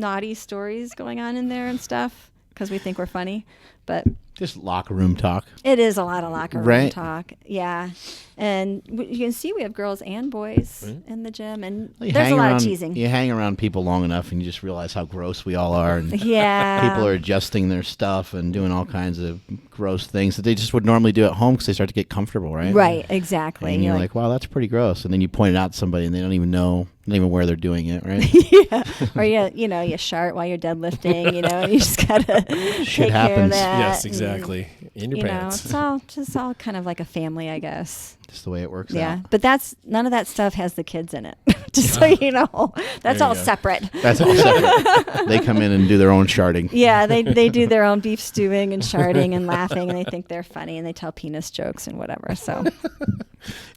D: naughty stories going on in there and stuff because we think we're funny. But
C: Just locker room talk.
D: it is a lot of locker room
C: Right.
D: talk. Yeah. And you can see we have girls and boys in the gym, and
C: You
D: there's
C: hang
D: a lot
C: around,
D: of teasing.
C: You hang around people long enough and you just realize how gross we all are. And
D: Yeah.
C: people are adjusting their stuff and doing all kinds of gross things that they just would normally do at home because they start to get comfortable, right?
D: Right, exactly.
C: And you're like, wow, that's pretty gross. And then you point it out to somebody and they don't even know, not even where they're doing it, right?
D: yeah. Or you shart while you're deadlifting, and you just gotta take care of
C: happens.
D: that.
A: Yes,
D: and,
A: exactly. In your pants.
D: It's all kind of like a family, I guess.
C: Just the way it works
D: Yeah,
C: out.
D: but none of that stuff has the kids in it. Just so you know, that's
A: There
D: all
A: you go.
D: separate.
C: That's all separate. They come in and do their own sharding.
D: Yeah, they do their own beef stewing and sharding and laughing, and they think they're funny, and they tell penis jokes and whatever. So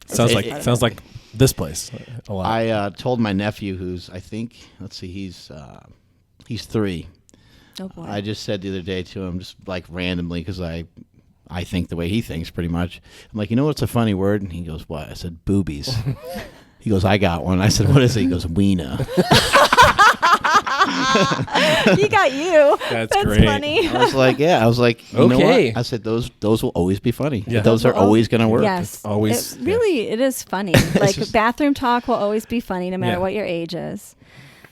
A: Sounds
C: It-
A: like this place a lot.
C: I told my nephew, who's he's 3.
D: oh boy,
C: I just said the other day to him, just like randomly, because I I think the way he thinks, pretty much. I'm like, you know what's a funny word? And he goes, what? I said, boobies. He goes, I got one. I said, what is it? He goes, wiener.
D: He got you.
A: That's great.
D: Funny.
C: I was like, yeah. I was like, you know
A: Okay.
C: what? I said, those will always be funny.
A: Yeah.
C: Those are always going to work.
D: Yes.
A: It's always-
D: it is funny. Like
C: just-
D: bathroom talk will always be funny no matter
A: Yeah.
D: what your age is.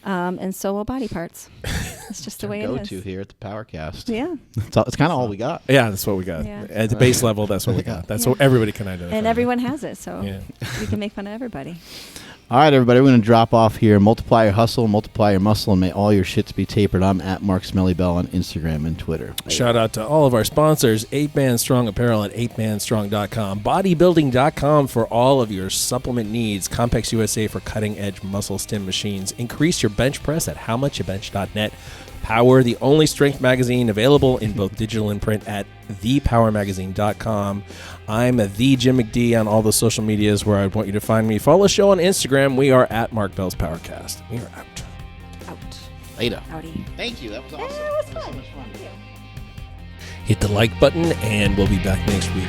D: And so will body parts. It's just the way it is.
C: Go-to here at the PowerCast.
D: Yeah.
C: It's kind of all we got.
A: Yeah, that's what we got.
D: Yeah.
A: At the base level, that's what we got. That's what everybody can identify.
D: And everyone has it, so
A: Yeah.
D: we can make fun of everybody.
C: All right, everybody, we're going to drop off here. Multiply your hustle, multiply your muscle, and may all your shits be tapered. I'm at Mark Smellybell on Instagram and Twitter.
A: Shout out to all of our sponsors, 8Man Strong Apparel at 8manstrong.com, bodybuilding.com for all of your supplement needs, Compex USA for cutting-edge muscle stim machines, increase your bench press at howmuchyabench.net, Power, the only strength magazine available in both digital and print at thepowermagazine.com. I'm the Jim McD on all the social medias where I want you to find me. Follow the show on Instagram. We are at Mark Bell's PowerCast. We are out.
D: Out.
C: Later.
D: Howdy.
C: Thank you. That was awesome.
D: Yeah, it was
C: That was so
D: fun.
C: much fun.
A: Hit the like button, and we'll be back next week.